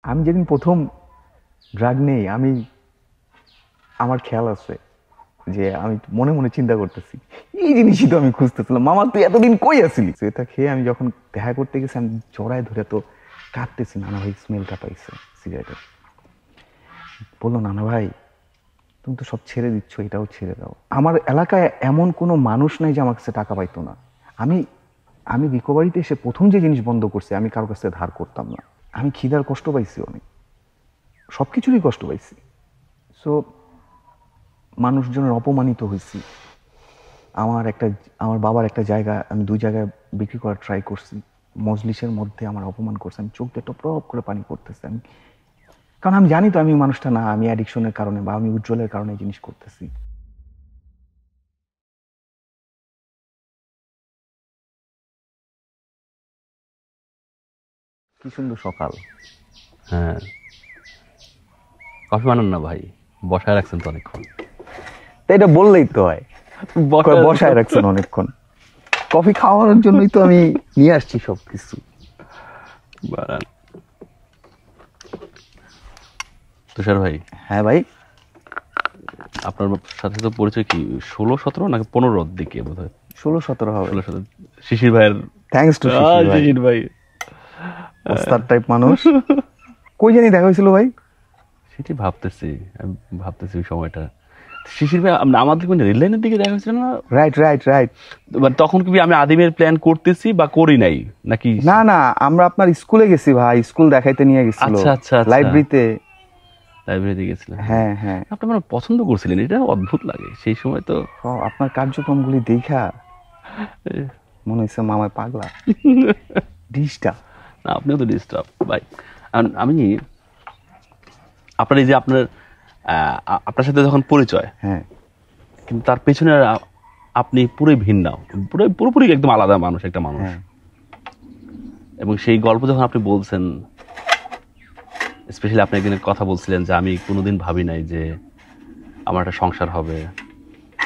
আমি যেদিন প্রথম ড্রাগ নেই, আমার খেয়াল আছে যে আমি মনে মনে চিন্তা করতেছি, এই জিনিসই তো আমি খুঁজতেছিলাম। মামা তুই এতদিন কই আসিলি? তো এটা খেয়ে আমি যখন দেখা করতে গেছি, আমি জড়ায় ধরে তো কাঁদতেছি। নানা ভাই স্মেলটা পাইছে সিগারেটের, বললো নানা ভাই তুমি তো সব ছেড়ে দিচ্ছ, এটাও ছেড়ে দাও। আমার এলাকায় এমন কোনো মানুষ নাই যে আমার কাছে টাকা পাইতো না। আমি আমি রিকভারিতে এসে প্রথম যে জিনিস বন্ধ করছি, আমি কারোর কাছে ধার করতাম না। আমি খিদার কষ্ট পাইছি, অনেক সব কিছুরই কষ্ট পাইছি। সো মানুষজনের অপমানিত হয়েছি। আমার একটা আমার বাবার একটা জায়গা আমি 2 জায়গায় বিক্রি করার ট্রাই করছি। মজলিসের মধ্যে আমার অপমান করছে, আমি চোখ দিয়ে টপ করে পানি পড়তেছে। কারণ আমি জানি তো আমি মানুষটা না, আমি অ্যাডিকশনের কারণে বা আমি উজ্জ্বলের কারণে এই জিনিস করতেছি। কি সুন্দর সকাল। হ্যাঁ, কফি বানান না ভাই, বসায় রাখছেন তো অনেকক্ষণ। তাই এটা বললেই তো হয়, বসায় রাখছেন অনেকক্ষণ। কফি খাওয়ানোর জন্যই তো আমি নিয়ে আসছি সবকিছু। বানান। তুষার ভাই, হ্যাঁ ভাই। আপনার সাথে তো পরিচয় কি 16-17 নাকি 15 দিকে বোধ হয়? 16-17 হবে। 16-17। শিশির ভাইয়ের। থ্যাঙ্কস টু শিশির ভাই, শিশির ভাই ওস্তাদ টাইপ মানুষ। কই জানি দেখা হয়েছিল ভাই? সেটি ভাবতেছি, আমি ভাবতেছি ওই সময়টা শিশির ভাই আমাদের কোন রেল লাইনের দিকে দেখা হয়েছিল না? Right right right. তখন কি আমি আদিমের প্ল্যান করতেছি বা করি নাই নাকি? না না, আমরা আপনার স্কুলে গেছি ভাই, স্কুল দেখাইতে নিয়ে গেছিল। আচ্ছা আচ্ছা আচ্ছা, লাইব্রেরিতে। লাইব্রেরিতে গেছিলাম। হ্যাঁ হ্যাঁ। আপনি মানে পছন্দ করছিলেন, এটা অদ্ভুত লাগে সেই সময় তো। আপনার কার্যক্রমগুলি দেখা মনে হয়েছে মামায় পাগলা ডিস্টার্ব। না, আপনিও তো ডিস্টার্ব ভাই। আমি আপনার এই যে আপনার সাথে যখন পরিচয়, হ্যাঁ কিন্তু তার পেছনে আপনি পুরোই ভিন্ন, পুরোপুরি একদম আলাদা মানুষ, একটা মানুষ। হ্যাঁ। এবং সেই গল্প যখন আপনি বলছেন, স্পেশালি আপনি একদিনের কথা বলছিলেন যে আমি কোনোদিন ভাবি নাই যে আমার একটা সংসার হবে,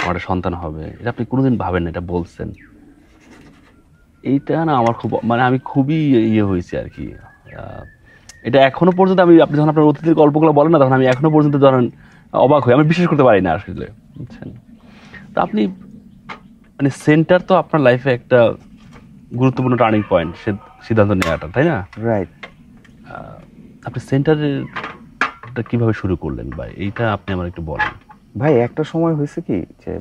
আমার একটা সন্তান হবে, এটা আপনি কোনোদিন ভাবেন না, এটা বলছেন। এইটা না আমার খুব, মানে আমি খুবই ইয়ে হয়েছি আর কি। এটা এখনো পর্যন্ত আপনি যখন আপনার অতীতের গল্পগুলো বলেন না, তখন আমি এখনো পর্যন্ত ধরেন অবাক হই, আমি বিশ্বাস করতে পারি না আসলে, বুঝছেন? তো আপনি মানে সেন্টার তো আপনার লাইফে একটা গুরুত্বপূর্ণ টার্নিং পয়েন্ট, সিদ্ধান্ত নেওয়াটা, তাই না? রাইট। আপনি সেন্টারটা কিভাবে শুরু করলেন ভাই, এইটা আপনি আমার একটু বলেন ভাই। একটা সময় হয়েছে কি যে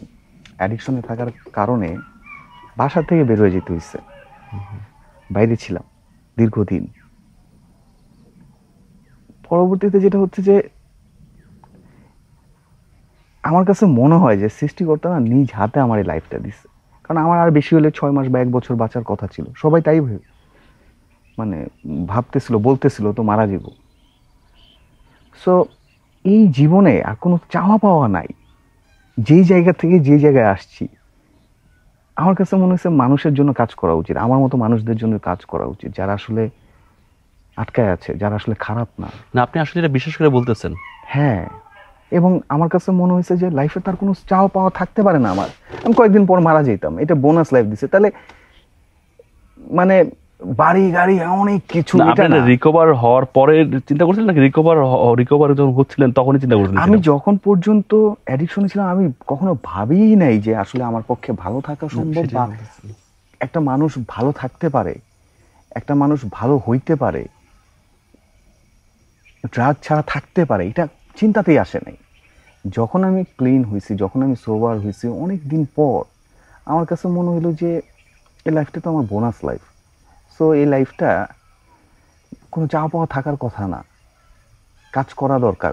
অ্যাডিকশনে থাকার কারণে বাসা থেকে বের হয়ে যেতে হয়েছে। বাইরে ছিলাম দীর্ঘদিন। পরবর্তীতে যেটা হচ্ছে যে আমার কাছে মনে হয় যে সৃষ্টিকর্তা না নিজ হাতে আমার এই লাইফটা দিচ্ছে। কারণ আমার আর বেশি হলে 6 মাস বা 1 বছর বাঁচার কথা ছিল, সবাই তাই মানে ভাবতেছিল, বলতেছিল তো মারা যাব। সো এই জীবনে আর কোনো চাওয়া পাওয়া নাই। যেই জায়গা থেকে যে জায়গায় আসছি, আমার কাছে মনে হচ্ছে মানুষের জন্য কাজ করা উচিত, আমার মতো মানুষদের জন্য কাজ করা উচিত, যারা আসলে আটকায় আছে, যারা আসলে খারাপ না। না, আপনি আসলে এটা বিশ্বাস করে বলতেছেন? হ্যাঁ। এবং আমার কাছে মনে হয়েছে যে লাইফে তার কোনো চাওয়া পাওয়া থাকতে পারে না আমার। আমি কয়েকদিন পর মারা যেতাম, এটা বোনাস লাইফ দিছে। তাহলে মানে বাড়ি গাড়ি অনেক কিছু, এটা না। রিকভার হওয়ার পরে চিন্তা করছিলেন নাকি রিকভার যখন হচ্ছিলেন তখনই চিন্তা করছিলেন? আমি যখন পর্যন্ত অ্যাডিকশনে ছিলাম, আমি কখনো ভাবিই নাই যে আসলে আমার পক্ষে ভালো থাকা সম্ভব, বা একটা মানুষ ভালো থাকতে পারে, একটা মানুষ ভালো হইতে পারে, ড্রাগ ছাড়া থাকতে পারে, এটা চিন্তাতেই আসে নাই। যখন আমি ক্লিন হয়েছি, যখন আমি সোবার হয়েছি অনেক দিন পর, আমার কাছে মনে হলো যে এই লাইফটা তো আমার বোনাস লাইফ। সো এই লাইফটা কোনো চাওয়া পাওয়া থাকার কথা না, কাজ করা দরকার।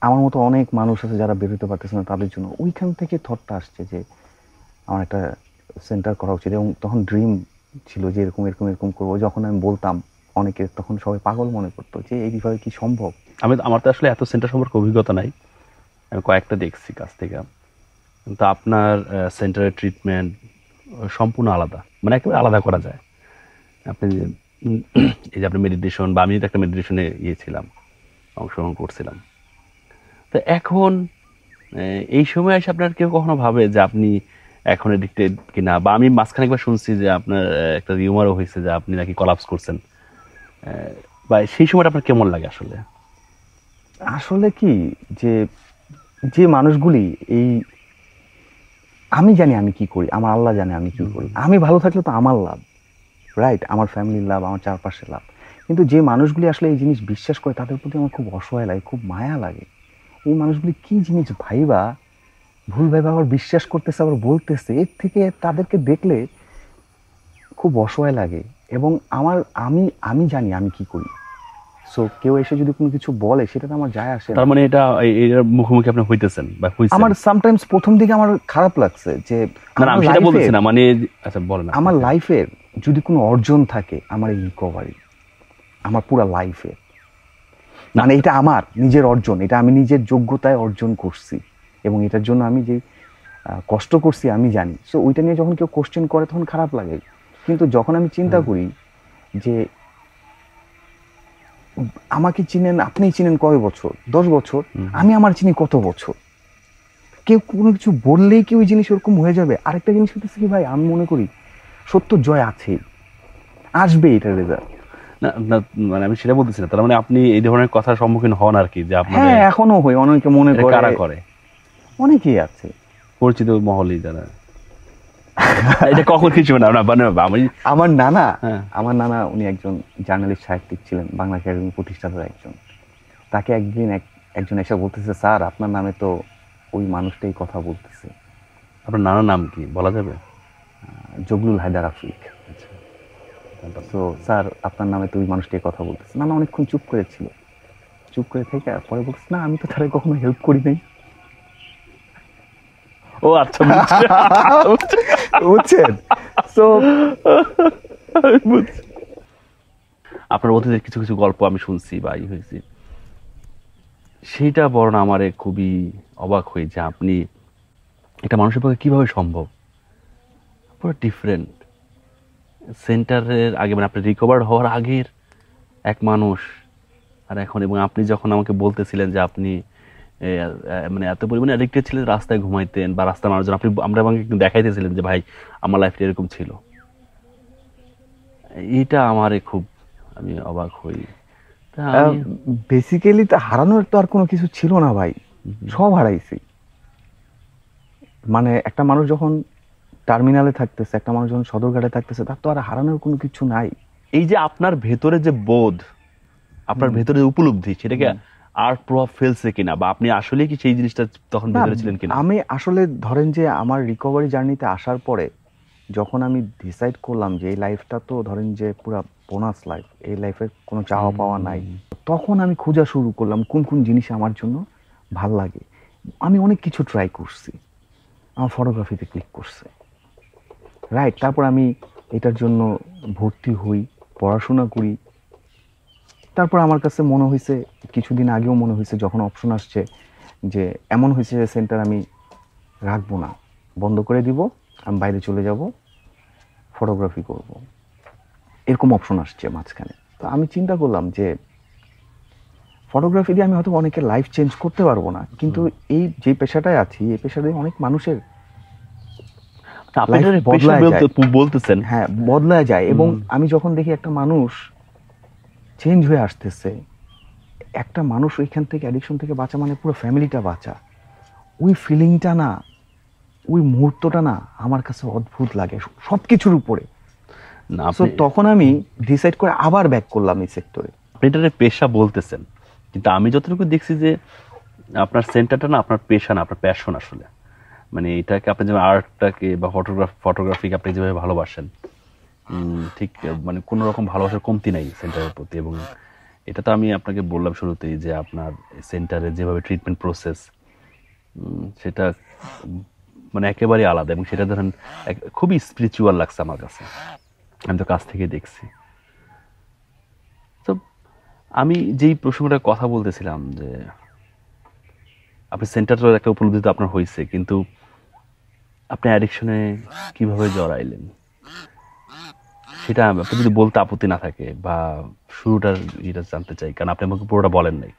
আমার মতো অনেক মানুষ আছে যারা বেরোতে পারতেছে না, তাদের জন্য ওইখান থেকে থটটা আসছে যে আমার একটা সেন্টার করা উচিত। এবং তখন ড্রিম ছিল যে এরকম এরকম এরকম করবো। যখন আমি বলতাম অনেকে, তখন সবাই পাগল মনে করতো যে এইভাবে কি সম্ভব। আমার তো আসলে এত সেন্টার সম্পর্কে অভিজ্ঞতা নাই, আমি কয়েকটা দেখছি কাছ থেকে। কিন্তু আপনার সেন্টারের ট্রিটমেন্ট সম্পূর্ণ আলাদা, মানে একেবারে আলাদা করা যায়। আপনি এই যে আপনি মেডিটেশন, বা আমি তো একটা মেডিটেশনে ছিলাম, অংশগ্রহণ করছিলাম। তো এখন এই সময় এসে আপনার কেউ কখনো ভাবে যে আপনি এখন এডিক্টেড কিনা? বা আমি মাঝখানে একবার শুনছি যে আপনার একটা রিউমারও হয়েছে যে আপনি নাকি কলাপস করছেন। বা সেই সময়টা আপনার কেমন লাগে আসলে? আসলে কি যে যে মানুষগুলি এই, আমি জানি আমি কি করি, আমার আল্লাহ জানে আমি কি করি, আমি ভালো থাকলে তো আমার লাভ, রাইট, আমার ফ্যামিলির লাভ, আমার চারপাশের লাভ। কিন্তু যে মানুষগুলি আসলে এই জিনিস বিশ্বাস করে তাদের প্রতি আমার খুব অসহায় লাগে, খুব মায়া লাগে। এই মানুষগুলি কি জিনিস ভাইবা, ভুল ভাইবা আবার বিশ্বাস করতেছে, আবার বলতেছে, এর থেকে তাদেরকে দেখলে খুব অসহায় লাগে। এবং আমি আমি জানি আমি কি করি, সো কেউ এসে যদি কোনো কিছু বলে সেটাতে আমার যায় আসে না। তার মানে এটা এর মুখোমুখি আপনি হইতেছেন বা হইছেন? আমার সামটাইমস প্রথম দিকে আমার খারাপ লাগছে যে না আমি সেটা বলতেছি না, মানে আচ্ছা বলেন। আমার লাইফের যদি কোনো অর্জন থাকে, আমার এই রিকভারি, আমার পুরো লাইফের, মানে এটা আমার নিজের অর্জন, এটা আমি নিজের যোগ্যতায় অর্জন করছি এবং এটার জন্য আমি যে কষ্ট করছি আমি জানি। সো ওইটা নিয়ে যখন কেউ কোশ্চেন করে তখন খারাপ লাগে। কিন্তু যখন আমি চিন্তা করি যে আমাকে চিনেন, আপনি চিনেন কয় বছর, 10 বছর, আমি আমার চিনি কত বছর, কেউ কোনো কিছু বললেই কি ওই জিনিস ওরকম হয়ে যাবে? আরেকটা জিনিস হচ্ছে কি ভাই, আমি মনে করি সত্য জয় আছে, আসবে এটার রেজাল্ট। না না, মানে আমি সেটা বলতেছি না। তার মানে আপনি এই ধরনের কথার সম্মুখীন হন আর কি, যে আপনার হ্যাঁ এখনো হই, অনেকে মনে করে, কারা করে, অনেকেই আছে পরিচিত মহলই যারা এটা কখন কিছু না মানে আমি আমার নানা, হ্যাঁ। আমার নানা উনি একজন জার্নালিস্ট সাহিত্যিক ছিলেন, বাংলা একাডেমি প্রতিষ্ঠাতা একজন। তাকে একদিন একজন এসে বলতেছে, স্যার আপনার নামে তো ওই মানুষটাই কথা বলতেছে। আপনার নানার নাম কি বলা যাবে? জগলুল হায়দার আফ্রিক। তো স্যার আপনার নামে তো ওই মানুষটাই কথা বলতেছে। নানা অনেকক্ষণ চুপ করেছিল, চুপ করে থেকে পরে বলতেছে, না আমি তো তারা কখনো হেল্প করি নাই। ও আচ্ছা, বুঝছেন? তো আপনার অতীতের কিছু কিছু গল্প আমি শুনছি বা হয়েছি, সেইটা বরং আমারে খুবই অবাক হই যে আপনি একটা মানুষের পক্ষে কিভাবে সম্ভব, পুরো ডিফারেন্ট সেন্টারের আগে, মানে আপনি রিকভার হওয়ার আগের এক মানুষ আর এখন। এবং আপনি যখন আমাকে বলতেছিলেন যে আপনি মানে এত পরিমাণে অ্যাডিক্টেড ছিলেন, রাস্তায় ঘুমাইতেন বা রাস্তার মানুষজন, আমরা আমাকে একটু দেখাইতেছিলেন যে ভাই আমার লাইফটা এরকম ছিল, এটা আমারে খুব, আমি অবাক হই। বেসিক্যালি তো হারানোর তো আর কোনো কিছু ছিল না ভাই, সব হারাইছি। মানে একটা মানুষ যখন টার্মিনালে থাকতেছে, একটা মানুষ যখন সদরঘাটে থাকতেছে, তার তো আর হারানোর কোনো কিছু নাই। এই যে আপনার ভেতরে যে বোধ, আপনার ভেতরে যে উপলব্ধি, সেটাকে আর প্রভাব ফেলছে কিনা, বা আপনি আসলে কি সেই জিনিসটা তখন ভেতরে ছিলেন কিনা? আমি আসলে ধরেন যে আমার রিকভারি জার্নিতে আসার পরে যখন আমি ডিসাইড করলাম যে এই লাইফটা তো ধরেন যে পুরো বোনাস লাইফ, এই লাইফে কোনো চাওয়া পাওয়া নাই, তখন আমি খোঁজা শুরু করলাম কোন কোন জিনিস আমার জন্য ভাল লাগে। আমি অনেক কিছু ট্রাই করছি, আমার ফটোগ্রাফিতে ক্লিক করছে, রাইট। তারপর আমি এটার জন্য ভর্তি হই, পড়াশোনা করি। তারপর আমার কাছে মনে হয়েছে, কিছুদিন আগেও মনে হয়েছে যখন অপশন আসছে, যে এমন হয়েছে যে সেন্টার আমি রাখবো না, বন্ধ করে দিব, আমি বাইরে চলে যাব, ফটোগ্রাফি করব, এরকম অপশন আসছে মাঝখানে। তো আমি চিন্তা করলাম যে ফটোগ্রাফি দিয়ে আমি হয়তো অনেকের লাইফ চেঞ্জ করতে পারবো না, কিন্তু এই যে পেশাটায় আছি, এই পেশাতে অনেক মানুষের বলতেছেন, হ্যাঁ বদলায় যায়। এবং আমি যখন দেখি একটা মানুষ চেঞ্জ হয়ে আসতেছে, একটা মানুষ ওইখান থেকে অ্যাডিকশন থেকে বাঁচা মানে পুরো ফ্যামিলিটা বাঁচা, ওই ফিলিংটা না, ওই মুহূর্তটা না আমার কাছে অদ্ভুত লাগে সবকিছুর উপরে। তখন আমি ডিসাইড করে আবার ব্যাক করলাম এই সেক্টরে। আপনি এটা পেশা বলতেছেন, কিন্তু আমি যতটুকু দেখছি যে আপনার সেন্টারটা না আপনার পেশা না, আপনার প্যাশন আসলে। মানে এটাকে আপনি যেমন আর্টটাকে বা ফটোগ্রাফিকে আপনি যেভাবে ভালোবাসেন, ঠিক মানে কোনো রকম ভালোবাসার কমতি নাই সেন্টারের প্রতি। এবং এটা তো আমি আপনাকে বললাম শুরুতেই যে আপনার সেন্টারে যেভাবে ট্রিটমেন্ট প্রসেস, সেটা মানে একেবারেই আলাদা। এবং সেটা ধরেন খুবই স্পিরিচুয়াল লাগছে আমার কাছে, আমি তো কাছ থেকে দেখছি। তো আমি যেই প্রসঙ্গটা কথা বলতেছিলাম যে আপনি সেন্টারের একটা উপলব্ধি তো আপনার হয়েছে, কিন্তু আপনি অ্যাডিকশনে কিভাবে জড়াইলেন সেটা আপনি যদি বলতে আপত্তি না থাকে, বা শুরুটার এটা জানতে চাই, কারণ আপনি আমাকে পুরোটা বলেন নাই।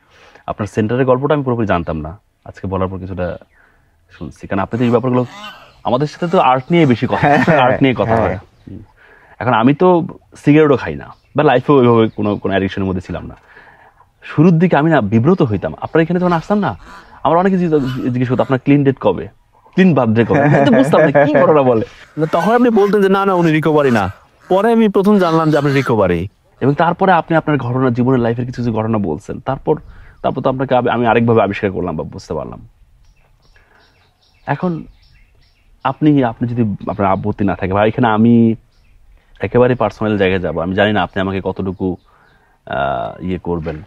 আপনার সেন্টারের গল্পটা আমি পুরোপুরি জানতাম না, আজকে বলার পর কিছুটা শুনছি, কারণ আপনি তো এই ব্যাপারগুলো আমাদের সাথে তো আর্ট নিয়ে বেশি কথা, আর্ট নিয়ে কথা হয়। এখন আমি তো সিগারেটও খাই না, বা লাইফে ওইভাবে কোনো কোনো অ্যাডিকশনের মধ্যে ছিলাম না। শুরুর দিকে আমি না বিব্রত হইতাম। আপনার এখানে যখন আসতাম না, আমার অনেকে জিজ্ঞেস করতো আপনার ক্লিন ডেট কবে, ক্লিন বার্থডে কবে, আমি তো বুঝতাম না কি ঘটনা বলে। তখন আপনি বলতেন যে না না উনি রিকভারি না, পরে আমি প্রথম জানলাম যে আপনি রিকভারি। এবং তারপরে আপনি আপনার ঘটনা, জীবনের লাইফের কিছু কিছু ঘটনা বলছেন, তারপর তারপর তো আপনাকে আমি আরেকভাবে আবিষ্কার করলাম বা বুঝতে পারলাম। এখন আপনি আপনি যদি আপনার আপত্তি না থাকে, বা এখানে আমি একেবারে পার্সোনাল জায়গায় যাব, আমি জানি না আপনি আমাকে কতটুকু ইয়ে করবেন,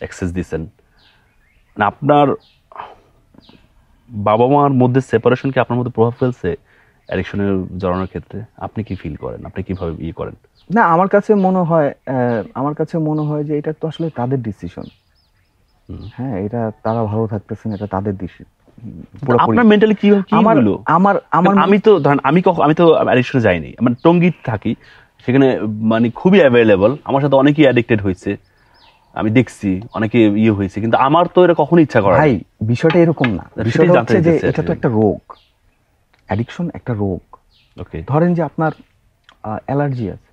অ্যাক্সেস দিচ্ছেন না। আপনার বাবা মার মধ্যে সেপারেশন কি আপনার মধ্যে প্রভাব ফেলছে অ্যাডিকশনের জড়ানোর ক্ষেত্রে? আপনি কি ফিল করেন, আপনি কিভাবে ইয়ে করেন? না, আমার কাছে মনে হয় যে এটা তো আসলে তাদের ডিসিশন। হ্যাঁ, এটা তারা ভালো থাকতেছেন, এটা তাদের ডিসিশন। আপনার মেন্টালি কি আমার হলো? আমার আমার আমি তো ধরেন আমি তো অ্যাডিকশনে যাইনি, মানে টঙ্গীতে থাকি, সেখানে মানে খুবই অ্যাভেলেবল, আমার সাথে অনেকেই অ্যাডিক্টেড হয়েছে, আমি দেখছি অনেকে ইয়ে হয়েছে, কিন্তু আমার তো এটা কখনো ইচ্ছা করে ভাই, বিষয়টা এরকম না। বিষয়টা হচ্ছে যে এটা তো একটা রোগ, অ্যাডিকশন একটা রোগ। ওকে, ধরেন যে আপনার অ্যালার্জি আছে,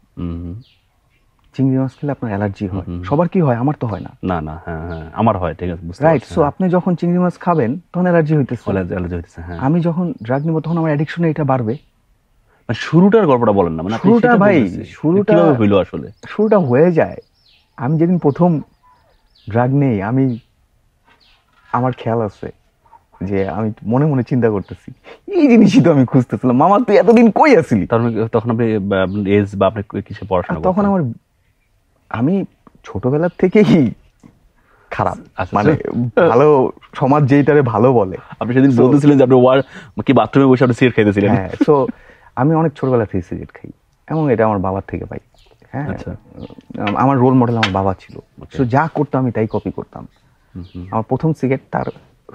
চিংড়ি মাছ খেলে আপনার অ্যালার্জি হয়, সবার কি হয়? আমার তো হয় না। না না, হ্যাঁ হ্যাঁ আমার হয়, ঠিক আছে, বুঝতে রাইট। পারছি। সো আপনি যখন চিংড়ি মাছ খাবেন তখন অ্যালার্জি হইতেছে। অ্যালার্জি হইতেছে, হ্যাঁ। আমি যখন ড্রাগ নিব তখন আমার অ্যাডিকশনে এটা বাড়বে। মানে শুরুটার গল্পটা বলেন না, মানে আপনি শুরুটা সেটা ভাই, বলতেছি। শুরুটা কিভাবে হইলো আসলে? শুরুটা হয়ে যায় আমি যেদিন প্রথম ড্রাগ নেই, আমার খেয়াল আছে যে আমি মনে মনে চিন্তা করতেছি, এই জিনিসই তো আমি খুঁজতেছিলাম। মামা তুই এতদিন কই আছিলি? তখন আপনি এজ বা আপনি কিসে পড়াশোনা করতেন? তখন আমি ছোটবেলার থেকেই খারাপ, আচ্ছা, মানে ভালো, সমাজ যেইটারে ভালো বলে। আপনি সেদিন বলতেছিলেন যে আপনি কি বাথরুমে বসে আপনি সিগারেট খাইতেছিলেন। হ্যাঁ, সো আমি অনেক ছোটবেলা থেকে সিগারেট খাই, এবং এটা আমার বাবার থেকে পাই। হ্যাঁ, আমার রোল মডেল আমার বাবা ছিল। সো যা করতাম আমি তাই কপি করতাম। আমার প্রথম সিগারেট তার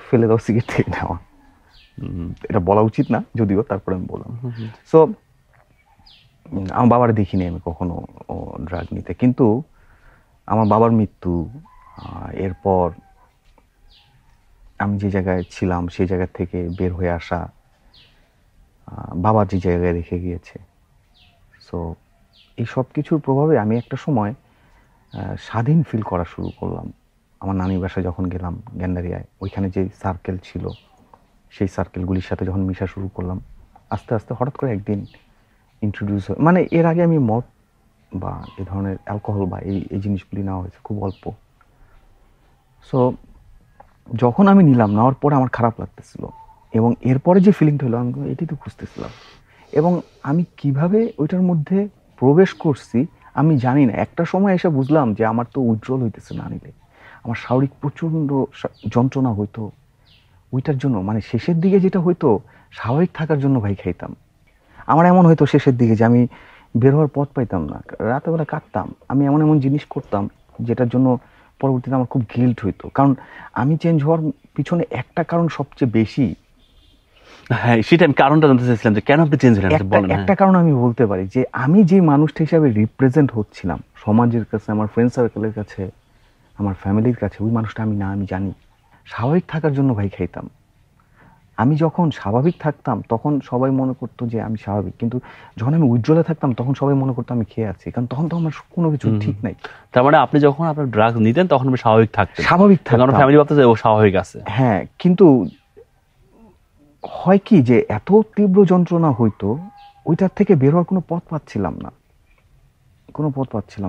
ফেলে দেওয়া সিগারেট থেকে নেওয়া। এটা বলা উচিত না যদিও, তারপরে আমি বললাম। সো আমার বাবার দেখিনি আমি কখনো ড্রাগ নিতে, কিন্তু আমার বাবার মৃত্যু, এরপর আমি যে জায়গায় ছিলাম সেই জায়গা থেকে বের হয়ে আসা, বাবা যে জায়গায় রেখে গিয়েছে, সো এই সব কিছুর প্রভাবে আমি একটা সময় স্বাধীন ফিল করা শুরু করলাম। আমার নানির বাসায় যখন গেলাম গ্যান্ডারিয়ায়, ওইখানে যে সার্কেল ছিল সেই সার্কেলগুলির সাথে যখন মিশা শুরু করলাম, আস্তে আস্তে হঠাৎ করে একদিন ইন্ট্রোডিউস হয়। মানে এর আগে আমি মদ বা এ ধরনের অ্যালকোহল বা এই জিনিসগুলি নেওয়া হয়েছে খুব অল্প। সো যখন আমি নিলাম, নেওয়ার পরে আমার খারাপ লাগতেছিল, এবং এরপরে যে ফিলিংটা হলো আমি এটাই তো খুঁজতেছিলাম। এবং আমি কিভাবে ওইটার মধ্যে প্রবেশ করছি আমি জানি না। একটা সময় এসে বুঝলাম যে আমার তো উইথড্রল হইতেছে না নিলে, আমার শারীরিক প্রচণ্ড যন্ত্রণা হইতো ওইটার জন্য। মানে শেষের দিকে যেটা হইতো, স্বাভাবিক থাকার জন্য ভাই খাইতাম। আমার এমন হয়তো শেষের দিকে যে আমি বের হওয়ার পথ পাইতাম না, রাতেবেলা কাটতাম, আমি এমন এমন জিনিস করতাম যেটার জন্য পরবর্তীতে আমার খুব গিল্ট হইতো। কারণ আমি চেঞ্জ হওয়ার পিছনে একটা কারণ সবচেয়ে বেশি, হ্যাঁ সেটা আমি কারণটা জানতে চাইছিলাম যে কেন আপনি চেঞ্জ হলেন, বলেন। একটা কারণ আমি বলতে পারি যে আমি যে মানুষটা হিসাবে রিপ্রেজেন্ট হচ্ছিলাম সমাজের কাছে, আমার ফ্রেন্ড সার্কেলের কাছে, আমার ফ্যামিলির কাছে, ওই মানুষটা আমি না। আমি জানি স্বাভাবিক থাকার জন্য ভাই খাইতাম। আমি যখন স্বাভাবিক থাকতাম তখন সবাই মনে করতো যে আমি স্বাভাবিক, কিন্তু যখন আমি উজ্জ্বলে থাকতাম তখন সবাই মনে করতো আমি খেয়ে আছি, কারণ তখন তো আমার কোনো কিছু ঠিক নাই। তার মানে আপনি যখন আপনার ড্রাগ নিতেন তখন আপনি স্বাভাবিক থাকতেন? স্বাভাবিক থাকতাম, ফ্যামিলি ভাবতেছে ও স্বাভাবিক আছে। হ্যাঁ, কিন্তু হয় কি যে এত তীব্র যন্ত্রণা হইতো, ওইটার থেকে বের হওয়ার কোনো পথ পাচ্ছিলাম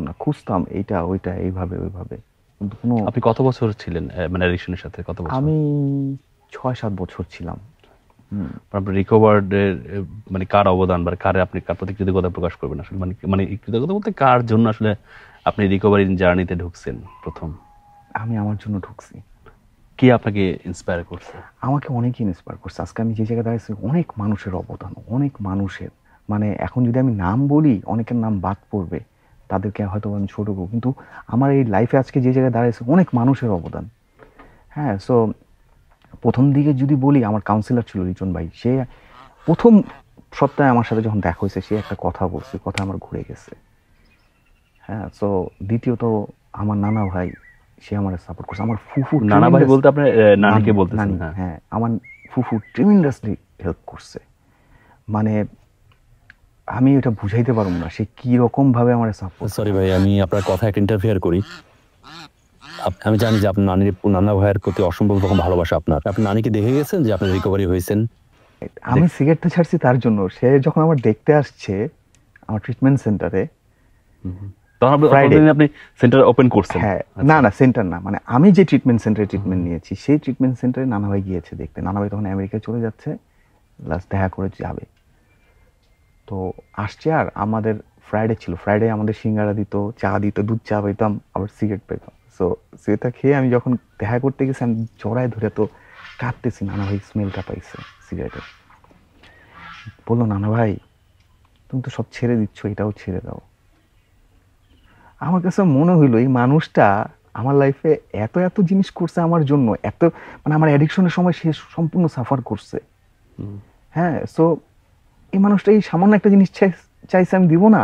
না, খুঁজতাম এইটা ওইটা এইভাবে ওইভাবে, কিন্তু কোনো। আপনি কত বছর ছিলেন মানে অ্যাডিকশনের সাথে? কত বছর? আমি 6-7 বছর ছিলাম। আপনার রিকভার্ডের মানে কার অবদান বা আপনি কার প্রতি কৃতজ্ঞতা প্রকাশ করবেন আসলে, মানে কৃতজ্ঞতা বলতে কার জন্য আসলে আপনি রিকভারি জার্নিতে ঢুকছেন প্রথম? আমি আমার জন্য ঢুকছি। কে আপনাকে ইন্সপায়ার করছে? আমাকে অনেকে ইন্সপায়ার করছে। আজকে আমি যে জায়গায় দাঁড়িয়েছি, অনেক মানুষের অবদান, অনেক মানুষের। মানে এখন যদি আমি নাম বলি অনেকের নাম বাদ পড়বে, তাদেরকে হয়তো আমি ছোট করবো, কিন্তু আমার এই লাইফে আজকে যে জায়গায় দাঁড়িয়েছে অনেক মানুষের অবদান। হ্যাঁ, সো প্রথম দিকে যদি বলি, আমার কাউন্সিলর ছিল রিচন ভাই। সে প্রথম সপ্তাহে আমার সাথে যখন দেখা হয়েছে, সে একটা কথা বলছে, কথা আমার ঘুরে গেছে। হ্যাঁ, সো দ্বিতীয়ত আমার নানা ভাই, সে আমার সাপোর্ট করছে। আমার ফুফু, নানা ভাই বলতে আপনার নানিকে বলতেছেন? হ্যাঁ, আমার ফুফু ট্রিমেন্ডাসলি হেল্প করছে। মানে আমি এটা বুঝাইতে পারবো না সে কি রকম ভাবে আমার সাপোর্ট। সরি ভাই, আমি আপনার কথা একটা ইন্টারফেয়ার করি। আমি জানি যে আপনার নানা ভাইয়ের প্রতি অসম্ভব রকম ভালোবাসা আপনার। আপনি নানিকে দেখে গেছেন যে আপনি রিকভারি হয়েছেন? আমি সিগারেটটা ছাড়ছি তার জন্য, সে যখন আমার দেখতে আসছে আমার ট্রিটমেন্ট সেন্টারে, তখন Friday। আপনি সেন্টার ওপেন করছেন? হ্যাঁ, না না সেন্টার না, মানে আমি যে ট্রিটমেন্ট সেন্টারে ট্রিটমেন্ট নিয়েছি সেই ট্রিটমেন্ট সেন্টারে নানা ভাই গিয়েছে দেখতে। নানা ভাই তখন আমেরিকায় চলে যাচ্ছে, লাস্ট দেখা করে যাবে, তো আসছে। আর আমাদের ফ্রাইডে ছিল, ফ্রাইডে আমাদের সিঙ্গারা দিত, চা দিত, দুধ চা পেতাম, আবার সিগারেট পেতাম। সো সেটা খেয়ে আমি যখন দেখা করতে গেছি আমি জড়ায় ধরে তো কাঁদতেছি, নানা ভাই স্মেলটা পাইছে সিগারেটের। বললো নানা ভাই তুমি তো সব ছেড়ে দিচ্ছ, এটাও ছেড়ে দাও। আমার কাছে মনে হইলো এই মানুষটা আমার লাইফে এত এত জিনিস করছে আমার জন্য, এত মানে আমার অ্যাডিকশনের সময় সে সম্পূর্ণ সাফার করছে। হ্যাঁ, সো এই মানুষটা এই সামান্য একটা জিনিস চাইছে, আমি দিব না?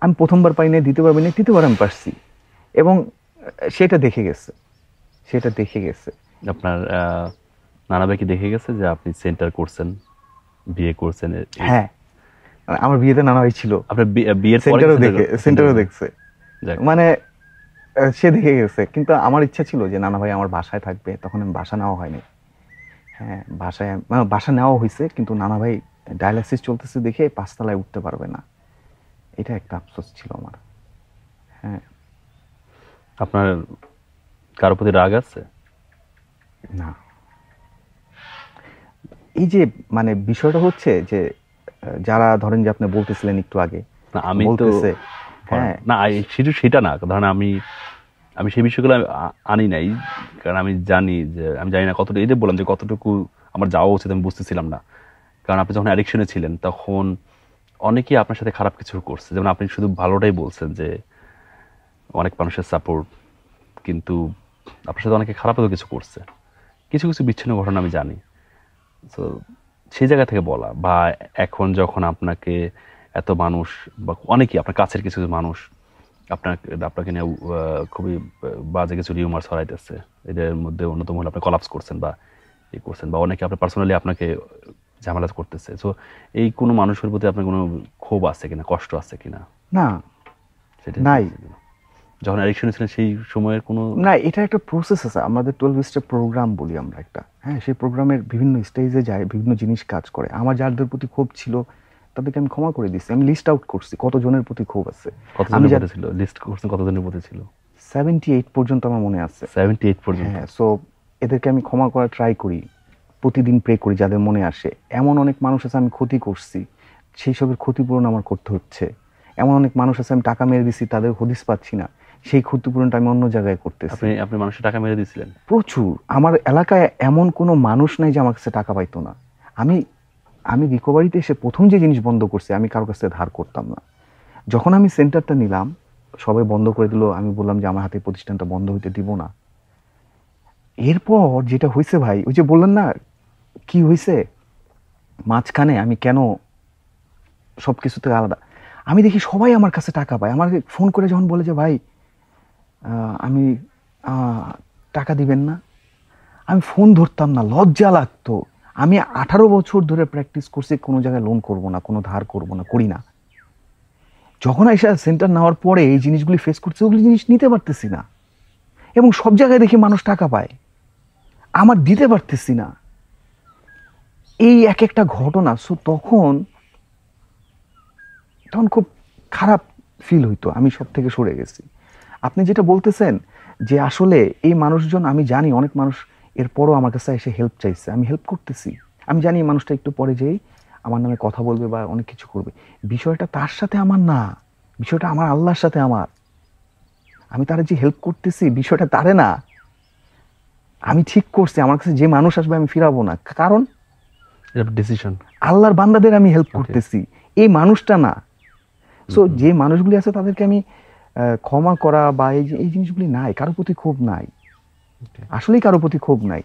আমি প্রথমবার পাই না, দ্বিতীয়বার পাই না, তৃতীয়বার আমি পারছি, এবং সেটা দেখে গেছে, সেটা দেখে গেছে। আপনার নানা ভাই কি দেখে গেছে যে আপনি সেন্টার করছেন, বিয়ে করছেন? হ্যাঁ, আমার বিয়েতে নানা ভাই ছিল, আপনার বিয়ের সেন্টারও দেখছে, যাক। মানে সে দেখে গেছে। কিন্তু আমার ইচ্ছা ছিল যে নানা ভাই আমার বাসায় থাকবে, তখন আমি বাসা নেওয়া হয়নি। হ্যাঁ, বাসা নেওয়া হয়েছে, কিন্তু নানা ভাই ডায়ালাইসিস চলতেছে দেখে 5 তলায় উঠতে পারবে না, এটা একটা আফসোস ছিল আমার। হ্যাঁ। আপনার কারো প্রতি রাগ আছে? না, এই যে মানে বিষয়টা হচ্ছে যে যারা ধরেন যে আপনি বলতেছিলেন একটু আগে, না আমি তো বলতেছে, হ্যাঁ না সেটা না, ধরেন আমি সেই বিষয়গুলো আনি নাই, কারণ আমি জানি না কতটুকু, এই যে বললাম যে কতটুকু আমার যাওয়া উচিত আমি বুঝতেছিলাম না। কারণ আপনি যখন অ্যাডিকশনে ছিলেন তখন অনেকেই আপনার সাথে খারাপ কিছু করছে, যেমন আপনি শুধু ভালোটাই বলছেন যে অনেক মানুষের সাপোর্ট, কিন্তু আপনার সাথে অনেকে খারাপও কিছু করছে, কিছু কিছু বিচ্ছিন্ন ঘটনা আমি জানি। তো সেই জায়গা থেকে বলা, বা এখন যখন আপনাকে এত মানুষ বা অনেকেই আপনার কাছের কিছু কিছু মানুষ আপনাকে নিয়ে খুবই বাজে কিছু রিউমার ছড়াইতেছে, এদের মধ্যে অন্যতম হলো আপনি কলাপস করছেন বা করছেন, বা অনেকে আপনার পার্সোনালি আপনাকে ঝামেলা করতেছে। সো এই কোনো মানুষের প্রতি আপনার কোনো ক্ষোভ আছে কিনা, কষ্ট আছে কিনা? না, সেটা নাই। যখন অ্যাডিকশনে ছিলেন সেই সময়ের কোনো না, এটা একটা প্রসেস আছে, আমাদের 12 স্টেপ প্রোগ্রাম বলি আমরা একটা। হ্যাঁ, সেই প্রোগ্রামের বিভিন্ন স্টেজে যায়, বিভিন্ন জিনিস কাজ করে। আমার যাদের প্রতি ক্ষোভ ছিল তাদেরকে আমি ক্ষমা করে দিচ্ছি, আমি লিস্ট আউট করছি কতজনের প্রতি ক্ষোভ আছে। আমি কতজনের প্রতি ছিল লিস্ট করছেন? কতজনের প্রতি ছিল? 78 পর্যন্ত আমার মনে আছে। 78 পর্যন্ত? হ্যাঁ, সো এদেরকে আমি ক্ষমা করার ট্রাই করি, প্রতিদিন প্রে করি যাদের মনে আসে। এমন অনেক মানুষ আছে আমি ক্ষতি করছি, সেই সবের ক্ষতিপূরণ আমার করতে হচ্ছে। এমন অনেক মানুষ আছে আমি টাকা মেরে দিছি, তাদের হদিস পাচ্ছি না, সেই ক্ষতিপূরণটা আমি অন্য জায়গায় করতেছি। আপনি মানুষের টাকা মেরে দিয়েছিলেন? প্রচুর। আমার এলাকায় এমন কোনো মানুষ নাই যে আমার কাছে টাকা পাইতো না। আমি রিকভারিতে এসে প্রথম যে জিনিস বন্ধ করছি, আমি কারোর কাছে ধার করতাম না। যখন আমি সেন্টারটা নিলাম সবাই বন্ধ করে দিল, আমি বললাম যে আমার হাতে প্রতিষ্ঠানটা বন্ধ হইতে দিব না। এরপর যেটা হয়েছে ভাই, ওই যে বললেন না কি হয়েছে মাঝখানে, আমি কেন সবকিছু থেকে আলাদা, আমি দেখি সবাই আমার কাছে টাকা পায়। আমার ফোন করে যখন বলে যে ভাই আমি টাকা দিবেন না, আমি ফোন ধরতাম না, লজ্জা লাগতো। আমি 18 বছর ধরে প্র্যাকটিস করছি কোনো জায়গায় লোন করব না, কোনো ধার করব না, করি না। যখন এসে সেন্টার নেওয়ার পরে এই জিনিসগুলি ফেস করছে, ওগুলি জিনিস নিতে পারতেছি না, এবং সব জায়গায় দেখি মানুষ টাকা পায়, আমার দিতে পারতেছি না। এই এক একটা ঘটনা, সো তখন খুব খারাপ ফিল হইতো, আমি সব থেকে সরে গেছি। আপনি যেটা বলতেছেন যে আসলে এই মানুষজন, আমি জানি অনেক মানুষ এরপরও আমার কাছে এসে হেল্প চাইছে, আমি হেল্প করতেছি। আমি জানি এই মানুষটা একটু পরে যেই আমার নামে কথা বলবে বা অনেক কিছু করবে, বিষয়টা তার সাথে আমার না, বিষয়টা আমার আল্লাহর সাথে আমার। আমি তারা যে হেল্প করতেছি বিষয়টা তারে না, আমি ঠিক করছি আমার কাছে যে মানুষ আসবে আমি ফিরাবো না, কারণ ডিসিশন আল্লাহর বান্দাদের আমি হেল্প করতেছি, এই মানুষটা না। সো যে মানুষগুলি আছে তাদেরকে আমি ক্ষমা করা বা এই জিনিসগুলি নাই, কারো প্রতি ক্ষোভ নাই, আসলেই কারো প্রতি ক্ষোভ নাই।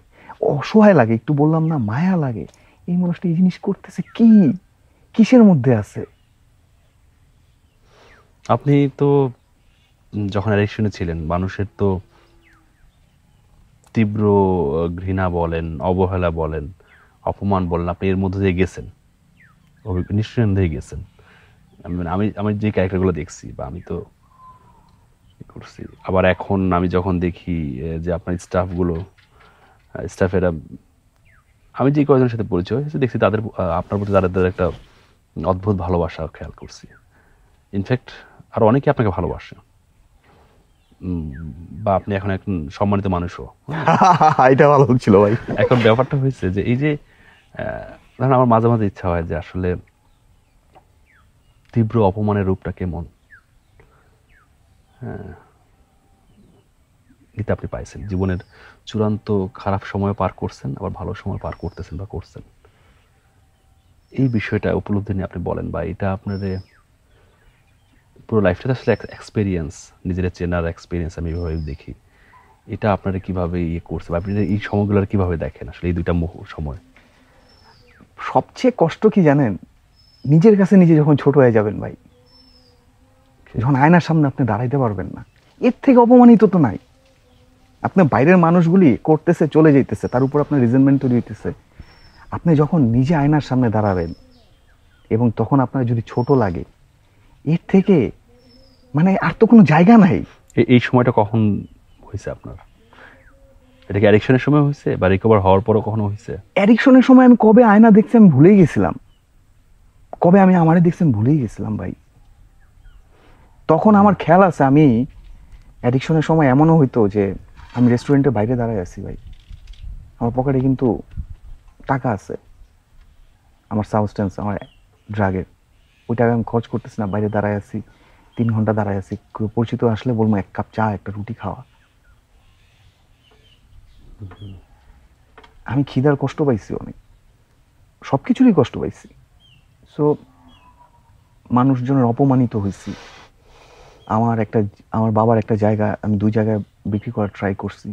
অসহায় লাগে, একটু বললাম না, মায়া লাগে, এই মানুষটা এই জিনিস করতেছে কি, কিসের মধ্যে আছে। আপনি তো যখন অ্যাডিকশনে ছিলেন মানুষের তো তীব্র ঘৃণা বলেন, অবহেলা বলেন, অপমান বলেন, আপনি এর মধ্যে দিয়ে গেছেন, নিশ্চয়ই দিয়ে গেছেন। আমি আমি যে ক্যারেক্টারগুলো দেখছি বা আমি তো করছি, আবার এখন আমি যখন দেখি যে আপনার স্টাফেরা, আমি যে কয়েকজনের সাথে পরিচয় হয়েছে দেখছি তাদের আপনার প্রতি তাদের একটা অদ্ভুত ভালোবাসা খেয়াল করছি। ইনফ্যাক্ট আর অনেকে আপনাকে ভালোবাসে, বা আপনি এখন একজন সম্মানিত মানুষও। এটা ভালো ছিল ভাই। এখন ব্যাপারটা হয়েছে যে এই যে ধরেন আমার মাঝে মাঝে ইচ্ছা হয় যে আসলে তীব্র অপমানের রূপটা কেমন, হ্যাঁ, এটা আপনি পাইছেন। জীবনের চূড়ান্ত খারাপ সময় পার করছেন, আবার ভালো সময় পার করতেছেন বা করছেন। এই বিষয়টা উপলব্ধি নিয়ে আপনি বলেন, বা এটা আপনার পুরো লাইফটা আসলে এক্সপিরিয়েন্স, নিজের চেনার এক্সপিরিয়েন্স আমি এভাবে দেখি। এটা আপনারা কিভাবে ইয়ে করছে, বা আপনি এই সময়গুলোর কিভাবে দেখেন আসলে এই দুইটা সময়? সবচেয়ে কষ্ট কি জানেন? নিজের কাছে নিজে যখন ছোট হয়ে যাবেন ভাই, যখন আয়নার সামনে আপনি দাঁড়াইতে পারবেন না, এর থেকে অপমানিত তো নাই। আপনার বাইরের মানুষগুলি করতেছে, চলে যাইতেছে, তার উপর আপনার রিজেন্টমেন্ট তৈরি হইতেছে। আপনি যখন নিজে আয়নার সামনে দাঁড়াবেন এবং তখন আপনার যদি ছোট লাগে, এর থেকে মানে আর তো কোনো জায়গা নাই। এই সময়টা কখন হয়েছে আপনার? এটা কি অ্যাডিকশনের সময় হয়েছে, বা রিকভার হওয়ার পরও কখনো হয়েছে? অ্যাডিকশনের সময় আমি কবে আয়না দেখছি আমি ভুলেই গেছিলাম, কবে আমি আমারে দেখছি আমি ভুলেই গেছিলাম ভাই। তখন আমার খেয়াল আছে, আমি অ্যাডিকশনের সময় এমনও হইতো যে আমি রেস্টুরেন্টের বাইরে দাঁড়ায় আছি ভাই, আমার পকেটে কিন্তু টাকা আছে, আমার সাবস্টেন্স, আমার ড্রাগের, ওই টাকা আমি খরচ করতেছি না, বাইরে দাঁড়ায় আছি, 3 ঘন্টা দাঁড়ায় আছি, কেউ পরিচিত আসলে বলবো 1 কাপ চা, একটা রুটি খাওয়া। আমি খিদার কষ্ট পাইছি অনেক, সবকিছুরই কষ্ট পাইছি। সো মানুষজনের অপমানিত হয়েছি। আমার বাবার একটা জায়গা আমি 2 জায়গায় বিক্রি করার ট্রাই করছি,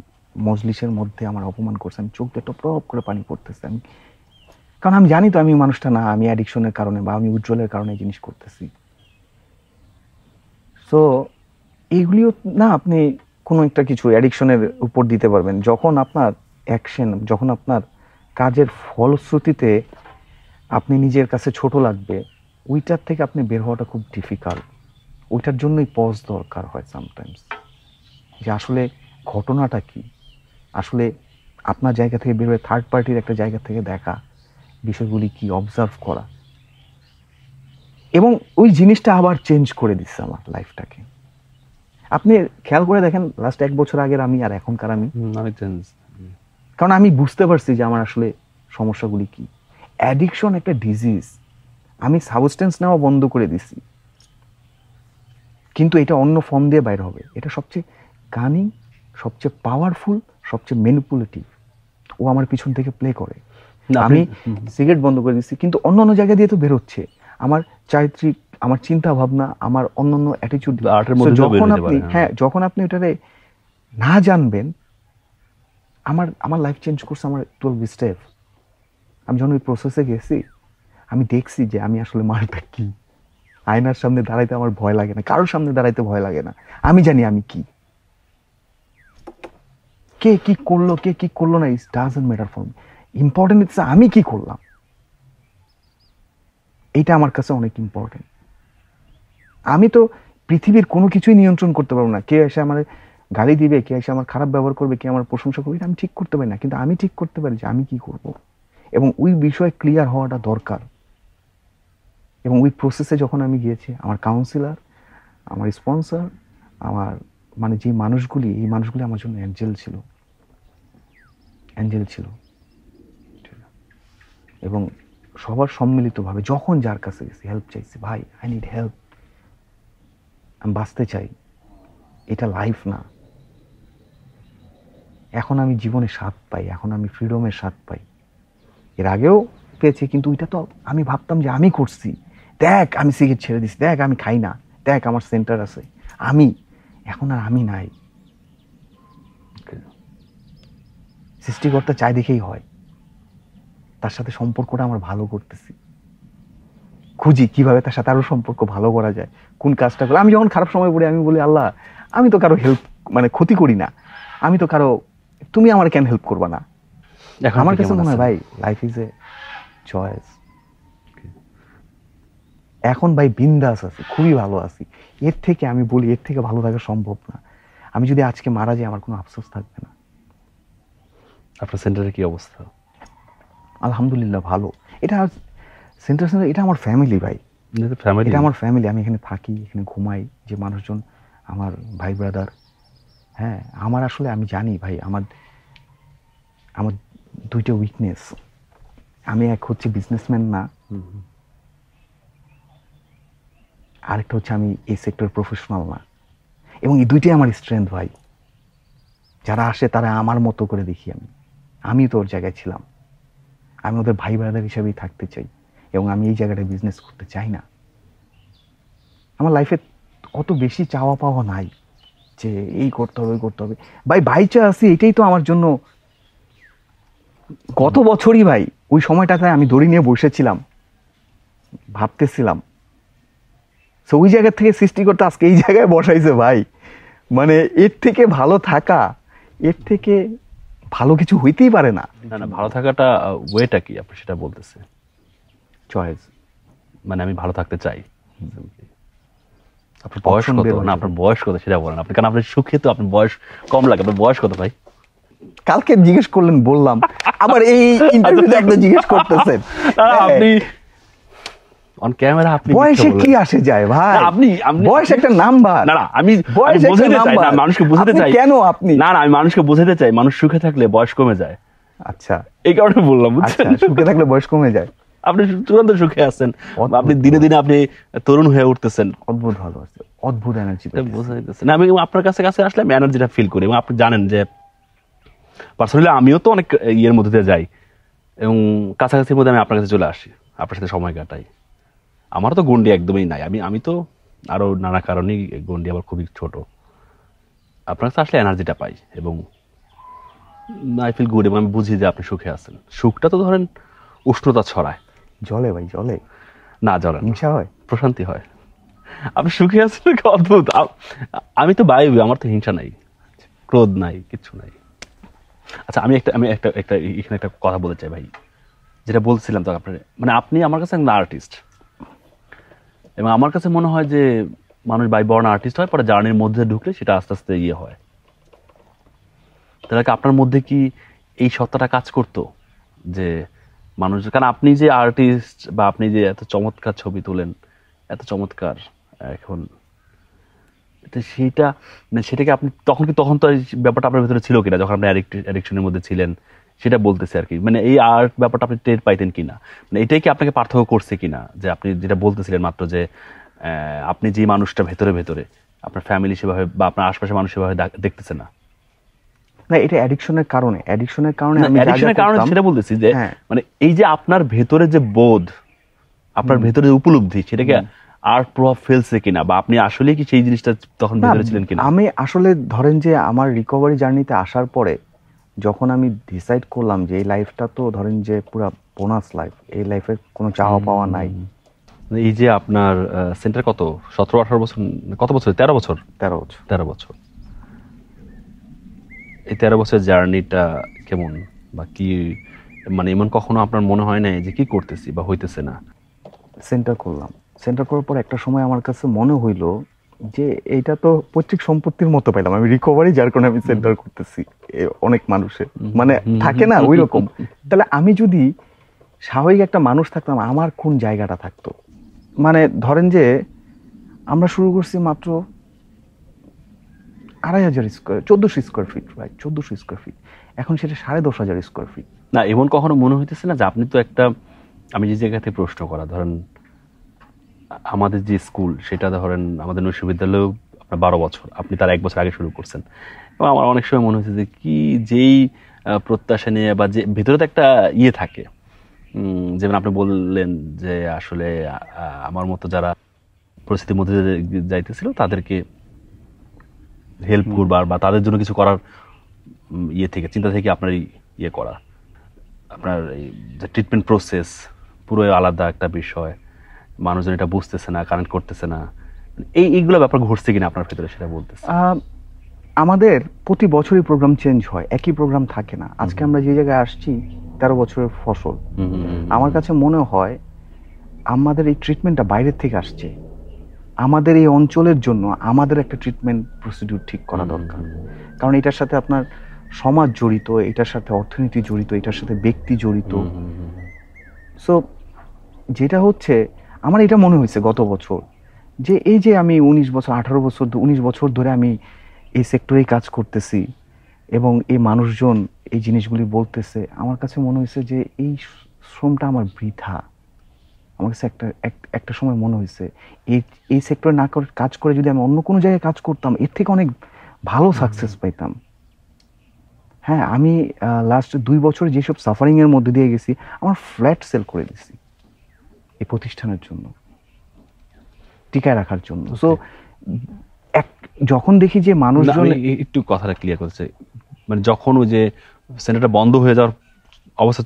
মজলিসের মধ্যে আমার অপমান করছে, আমি চোখ দিয়ে টপ টপ করে পানি পড়তেছে। আমি, কারণ আমি জানি তো আমি মানুষটা না, আমি অ্যাডিকশনের কারণে বা আমি উজ্জ্বলের কারণে এই জিনিস করতেছি। সো এইগুলিও না, আপনি কোনো একটা কিছু অ্যাডিকশনের উপর দিতে পারবেন যখন আপনার অ্যাকশন, যখন আপনার কাজের ফলশ্রুতিতে আপনি নিজের কাছে ছোট লাগবে, ওইটার থেকে আপনি বের হওয়াটা খুব ডিফিকাল্ট। ওইটার জন্যই পজ দরকার হয় সামটাইমস, যে আসলে ঘটনাটা কি, আসলে আপনার জায়গা থেকে বের হয়ে থার্ড পার্টির একটা জায়গা থেকে দেখা বিষয়গুলি কি, অবজার্ভ করা। এবং ওই জিনিসটা আবার চেঞ্জ করে দিচ্ছে আমার লাইফটাকে। আপনি খেয়াল করে দেখেন লাস্ট 1 বছর আগের আমি আর এখনকার আমি, অনেক চেঞ্জ। কারণ আমি বুঝতে পারছি যে আমার আসলে সমস্যাগুলি কি। অ্যাডিকশন একটা ডিজিজ, আমি সাবস্টেন্স নেওয়া বন্ধ করে দিছি, কিন্তু এটা অন্য ফর্ম দিয়ে বাইর হবে। এটা সবচেয়ে কানিং, সবচেয়ে পাওয়ারফুল, সবচেয়ে ম্যানিপুলেটিভ। ও আমার পিছন থেকে প্লে করে। আমি সিগারেট বন্ধ করে দিচ্ছি, কিন্তু অন্য অন্য জায়গা দিয়ে তো বেরোচ্ছে। আমার চারিত্রিক, আমার চিন্তা ভাবনা, আমার অন্যান্য অ্যাটিটিউড। যখন আপনি যখন আপনি এটারে না জানবেন, আমার লাইফ চেঞ্জ করছে আমার 12 স্টেপ। আমি যখন ওই প্রসেসে গেছি, আমি দেখছি যে আমি আসলে মালটা কি। আয়নার সামনে দাঁড়াইতে আমার ভয় লাগে না, কারোর সামনে দাঁড়াইতে ভয় লাগে না। আমি জানি আমি কি, কে কি করলো কে কি করলো না, it doesn't matter for me. Important it's আমি কি করলাম, এইটা আমার কাছে অনেক ইম্পর্টেন্ট। আমি তো পৃথিবীর কোনো কিছুই নিয়ন্ত্রণ করতে পারবো না। কে এসে আমার গালি দিবে, কে এসে আমার খারাপ ব্যবহার করবে, কে আমার প্রশংসা করবে, এটা আমি ঠিক করতে পারি না। কিন্তু আমি ঠিক করতে পারি যে আমি কি করব, এবং ওই বিষয়ে ক্লিয়ার হওয়াটা দরকার। এবং ওই প্রসেসে যখন আমি গিয়েছি, আমার কাউন্সিলর, আমার স্পন্সর, আমার মানে যে মানুষগুলি, এই মানুষগুলি আমার জন্য অ্যাঞ্জেল ছিল, অ্যাঞ্জেল ছিল। এবং সবার সম্মিলিতভাবে যখন যার কাছে গেছি, হেল্প চাইছি, ভাই আই নিড হেল্প, আমি বাঁচতে চাই, এটা লাইফ না। এখন আমি জীবনে স্বাদ পাই, এখন আমি ফ্রিডমের স্বাদ পাই। এর আগেও পেয়েছি, কিন্তু ওইটা তো আমি ভাবতাম যে আমি করছি, দেখ আমি সিগারেট ছেড়ে দিচ্ছি, দেখ আমি খাই না, দেখ আমার সেন্টার আছে, আমি। এখন আর আমি নাই। সৃষ্টিকর্তা চাই দেখেই হয়, তার সাথে সম্পর্কটা আমার ভালো করতেছি, খুঁজি কিভাবে তার সাথে আরো সম্পর্ক ভালো করা যায়, কোন কাজটা করে। আমি যখন খারাপ সময় পড়ি, আমি বলি আল্লাহ, আমি তো কারো হেল্প মানে ক্ষতি করি না, আমি তো কারো, তুমি আমার কেন হেল্প করবা না। আমার কাছে মনে হয় ভাই লাইফ ইজ এ চয়েস। এখন ভাই বিন্দাস আছি, খুবই ভালো আছি। এর থেকে আমি বলি, এর থেকে ভালো থাকা সম্ভব না। আমি যদি আজকে মারা যাই আমার কোনো আফসোস থাকবে না। আপনার সেন্টারের কি অবস্থা? আলহামদুলিল্লাহ ভালো। এটা সেন্টার এটা আমার ফ্যামিলি ভাই, ফ্যামিলি, এটা আমার ফ্যামিলি। আমি এখানে থাকি, এখানে ঘুমাই, যে মানুষজন আমার ভাই ব্রাদার। হ্যাঁ, আমার আসলে আমি জানি ভাই, আমার আমার দুইটা উইকনেস। আমি এক হচ্ছে বিজনেসম্যান না, আরেকটা হচ্ছে আমি এই সেক্টর প্রফেশনাল না। এবং এই দুইটাই আমার স্ট্রেংথ ভাই। যারা আসে তারা আমার মতো করে দেখি আমি তো ওর জায়গায় ছিলাম। আমি ওদের ভাই ব্রাদার হিসেবেই থাকতে চাই, এবং আমি এই জায়গাটায় বিজনেস করতে চাই না। আমার লাইফে অত বেশি চাওয়া পাওয়া নাই যে এই করতে হবে ওই করতে হবে। ভাই বাইচা আছি, এটাই তো আমার জন্য। গত বছরই ভাই ওই সময়টাতে আমি দড়ি নিয়ে বসেছিলাম, ভাবতেছিলাম। তো ওই জায়গা থেকে সৃষ্টি করতে আজকে এই জায়গায় বসাইছে ভাই। মানে এর থেকে ভালো থাকা, এর থেকে ভালো কিছু হইতেই পারে না। না না, ভালো থাকাটা ওয়েটা কি আপনি সেটা বলতেছে? চয়েস, মানে আমি ভালো থাকতে চাই। আপনার বয়স কত? না আপনার বয়স কত সেটা বলেন আপনি, কারণ আপনি সুখে তো আপনার বয়স কম লাগে। আপনার বয়স কত ভাই? কালকে জিজ্ঞেস করলেন বললাম, আবার এই ইন্টারভিউতে আপনি জিজ্ঞেস করতেছেন। আপনি অন ক্যামেরা আপনি বয়সে কি আসে যায় ভাই? আপনি বয়স একটা নাম্বার। না না, আমি বোঝাতে চাই না, মানুষকে বোঝাতে চাই। কেন আপনি? না না, আমি মানুষকে বোঝাতে চাই মানুষ সুখে থাকলে বয়স কমে যায়। আচ্ছা, এই কারণে বললাম, বুঝছেন? সুখে থাকলে বয়স কমে যায়। আপনি চূড়ান্ত সুখে আছেন, আপনি দিনে দিনে আপনি তরুণ হয়ে উঠতেছেন। অদ্ভুত ভালো আছে, অদ্ভুত এনার্জি বোঝাইতেছে না। আমি আপনার কাছে কাছে আসলে আমি এনার্জিটা ফিল করি। এবং আপনি জানেন যে পার্সোনালি আমিও তো অনেক ইয়ের মধ্যে দিয়ে যাই, এবং কাছাকাছির মধ্যে আমি আপনার কাছে চলে আসি, আপনার সাথে সময় কাটাই। আমার তো গন্ডি একদমই নাই। আমি তো আরো নানা কারণেই গন্ডি আমার খুবই ছোট। আপনার কাছে আসলে এনার্জিটা পাই এবং আই ফিল গুড, এবং আমি বুঝি যে আপনি সুখে আছেন। সুখটা তো ধরেন উষ্ণতা ছড়ায়। জলে ভাই, জলে না, জলে হিংসা হয়, প্রশান্তি হয়। আপনি সুখে আছেন, অদ্ভুত। আমি তো বায়ু, আমার তো হিংসা নাই, ক্রোধ নাই, কিচ্ছু নাই। আচ্ছা, আমি এখানে একটা কথা বলতে চাই ভাই, যেটা বলছিলাম তো আপনার, মানে আপনি আমার কাছে একজন আর্টিস্ট, এবং আমার কাছে মনে হয় যে মানুষ বাই বর্ন আর্টিস্ট হয়, পরে জার্নির মধ্যে ঢুকলে সেটা আস্তে আস্তে ইয়ে হয়। তাহলে আপনার মধ্যে কি এই সত্তাটা কাজ করতো যে মানুষ, কারণ আপনি যে আর্টিস্ট বা আপনি যে এত চমৎকার ছবি তোলেন, এত চমৎকার এখন, সেইটা মানে সেটাকে আপনি তখন তো ব্যাপারটা আপনার ভেতরে ছিল কিনা, যখন আপনি অ্যাডিকশনের মধ্যে ছিলেন, সেটা বলতেছে আর কি। মানে এই আর্ট ব্যাপারটা আপনি টের পাইতেন কিনা, মানে এটাই কি আপনাকে পার্থক্য করছে কিনা, যে আপনি যেটা বলতেছিলেন মাত্র, যে আপনি যে মানুষটা ভেতরে ভেতরে আপনার ফ্যামিলি সেভাবে বা আপনার আশপাশের মানুষ সেভাবে দেখতেছে না? না, এটা অ্যাডিকশনের কারণে সেটা বলতেছি যে মানে এই যে আপনার ভেতরে যে বোধ, আপনার ভেতরে যে উপলব্ধি, সেটাকে আর প্রভাব ফেলছে কিনা, বা আপনি আসলে কি সেই জিনিসটা তখন ভেতরে ছিলেন কিনা? আমি আসলে ধরেন যে আমার রিকভারি জার্নিতে আসার পরে যখন আমি ডিসাইড করলাম যে এই লাইফটা তো ধরেন যে পুরা বোনাস লাইফ, এই লাইফের কোনো চাওয়া পাওয়া নাই। এই যে আপনার সেন্টার কত 17-18 বছর, কত বছর, 13 বছর? 13 বছর। এই 13 বছরের জার্নিটা কেমন, বা কি, মানে এমন কখনো আপনার মনে হয় না যে কি করতেছি বা হইতেছে না? সেন্টার করলাম, সেন্টার করার পর একটা সময় আমার কাছে মনে হইলো যে এইটা তো পৈতৃক সম্পত্তির মতো পেলাম আমি রিকভারি, যার কারণে আমি সেন্টার করতেছি। অনেক মানুষের মানে থাকে না ওই রকম। তাহলে আমি যদি স্বাভাবিক একটা মানুষ থাকতাম, আমার কোন জায়গাটা থাকতো? মানে ধরেন যে আমরা শুরু করছি মাত্র 2500 square, 1400 square feet, right, 1400 square feet. এখন সেটা 10,500 স্কোয়ার ফিট। না, এমন কখনো মনে হইতেছে না যে আপনি তো একটা, আমি যে জায়গা থেকে প্রশ্ন করা, ধরেন আমাদের যে স্কুল, সেটা ধরেন আমাদের বিশ্ববিদ্যালয় আপনার 12 বছর, আপনি তার 1 বছর আগে শুরু করছেন। এবং আমার অনেক সময় মনে হচ্ছে যে কি, যেই প্রত্যাশা নিয়ে বা যে ভেতরে তো একটা ইয়ে থাকে, যেমন আপনি বললেন যে আসলে আমার মতো যারা পরিস্থিতির মধ্যে যাইতেছিল তাদেরকে হেল্প করবার বা তাদের জন্য কিছু করার ইয়ে থেকে, চিন্তা থেকে আপনার ইয়ে করা, আপনার যে ট্রিটমেন্ট প্রসেস পুরো আলাদা একটা বিষয়। মানুষজন এটা বুঝতেছে না, কানেক্ট করতেছে না, এইগুলো ব্যাপার ঘটছে কিনা আপনার ভেতরে, সেটা বলতেছে। আমাদের প্রতি বছরই প্রোগ্রাম চেঞ্জ হয়, একই প্রোগ্রাম থাকে না। আজকে আমরা যে জায়গায় আসছি 13 বছরের ফসল। আমার কাছে মনে হয় আমাদের এই ট্রিটমেন্টটা বাইরের থেকে আসছে, আমাদের এই অঞ্চলের জন্য আমাদের একটা ট্রিটমেন্ট প্রসিডিউর ঠিক করা দরকার। কারণ এটার সাথে আপনার সমাজ জড়িত, এটার সাথে অর্থনীতি জড়িত, এটার সাথে ব্যক্তি জড়িত। সো যেটা হচ্ছে, আমার এটা মনে হয়েছে গত বছর যে এই যে আমি 19 বছর 18 বছর 19 বছর ধরে আমি এই সেক্টরেই কাজ করতেছি এবং এই মানুষজন এই জিনিসগুলি বলতেছে, আমার কাছে মনে হয়েছে যে এই শ্রমটা আমার বৃথা। আমার কাছে একটা সময় মনে হয়েছে এই সেক্টরে না করে কাজ করে যদি আমি অন্য কোনো জায়গায় কাজ করতাম এর থেকে অনেক ভালো সাকসেস পাইতাম। হ্যাঁ, আমি লাস্ট 2 বছর যেসব সাফারিং এর মধ্যে দিয়ে গেছি, আমার ফ্ল্যাট সেল করে দিছি এই প্রতিষ্ঠানের জন্য, টিকায় রাখার জন্য। সো যখন দেখি যে মানুষজন, একটু কথাটা ক্লিয়ার করছে, মানে যখন ওই যে সেন্টারটা বন্ধ হয়ে যাওয়ার অবস্থা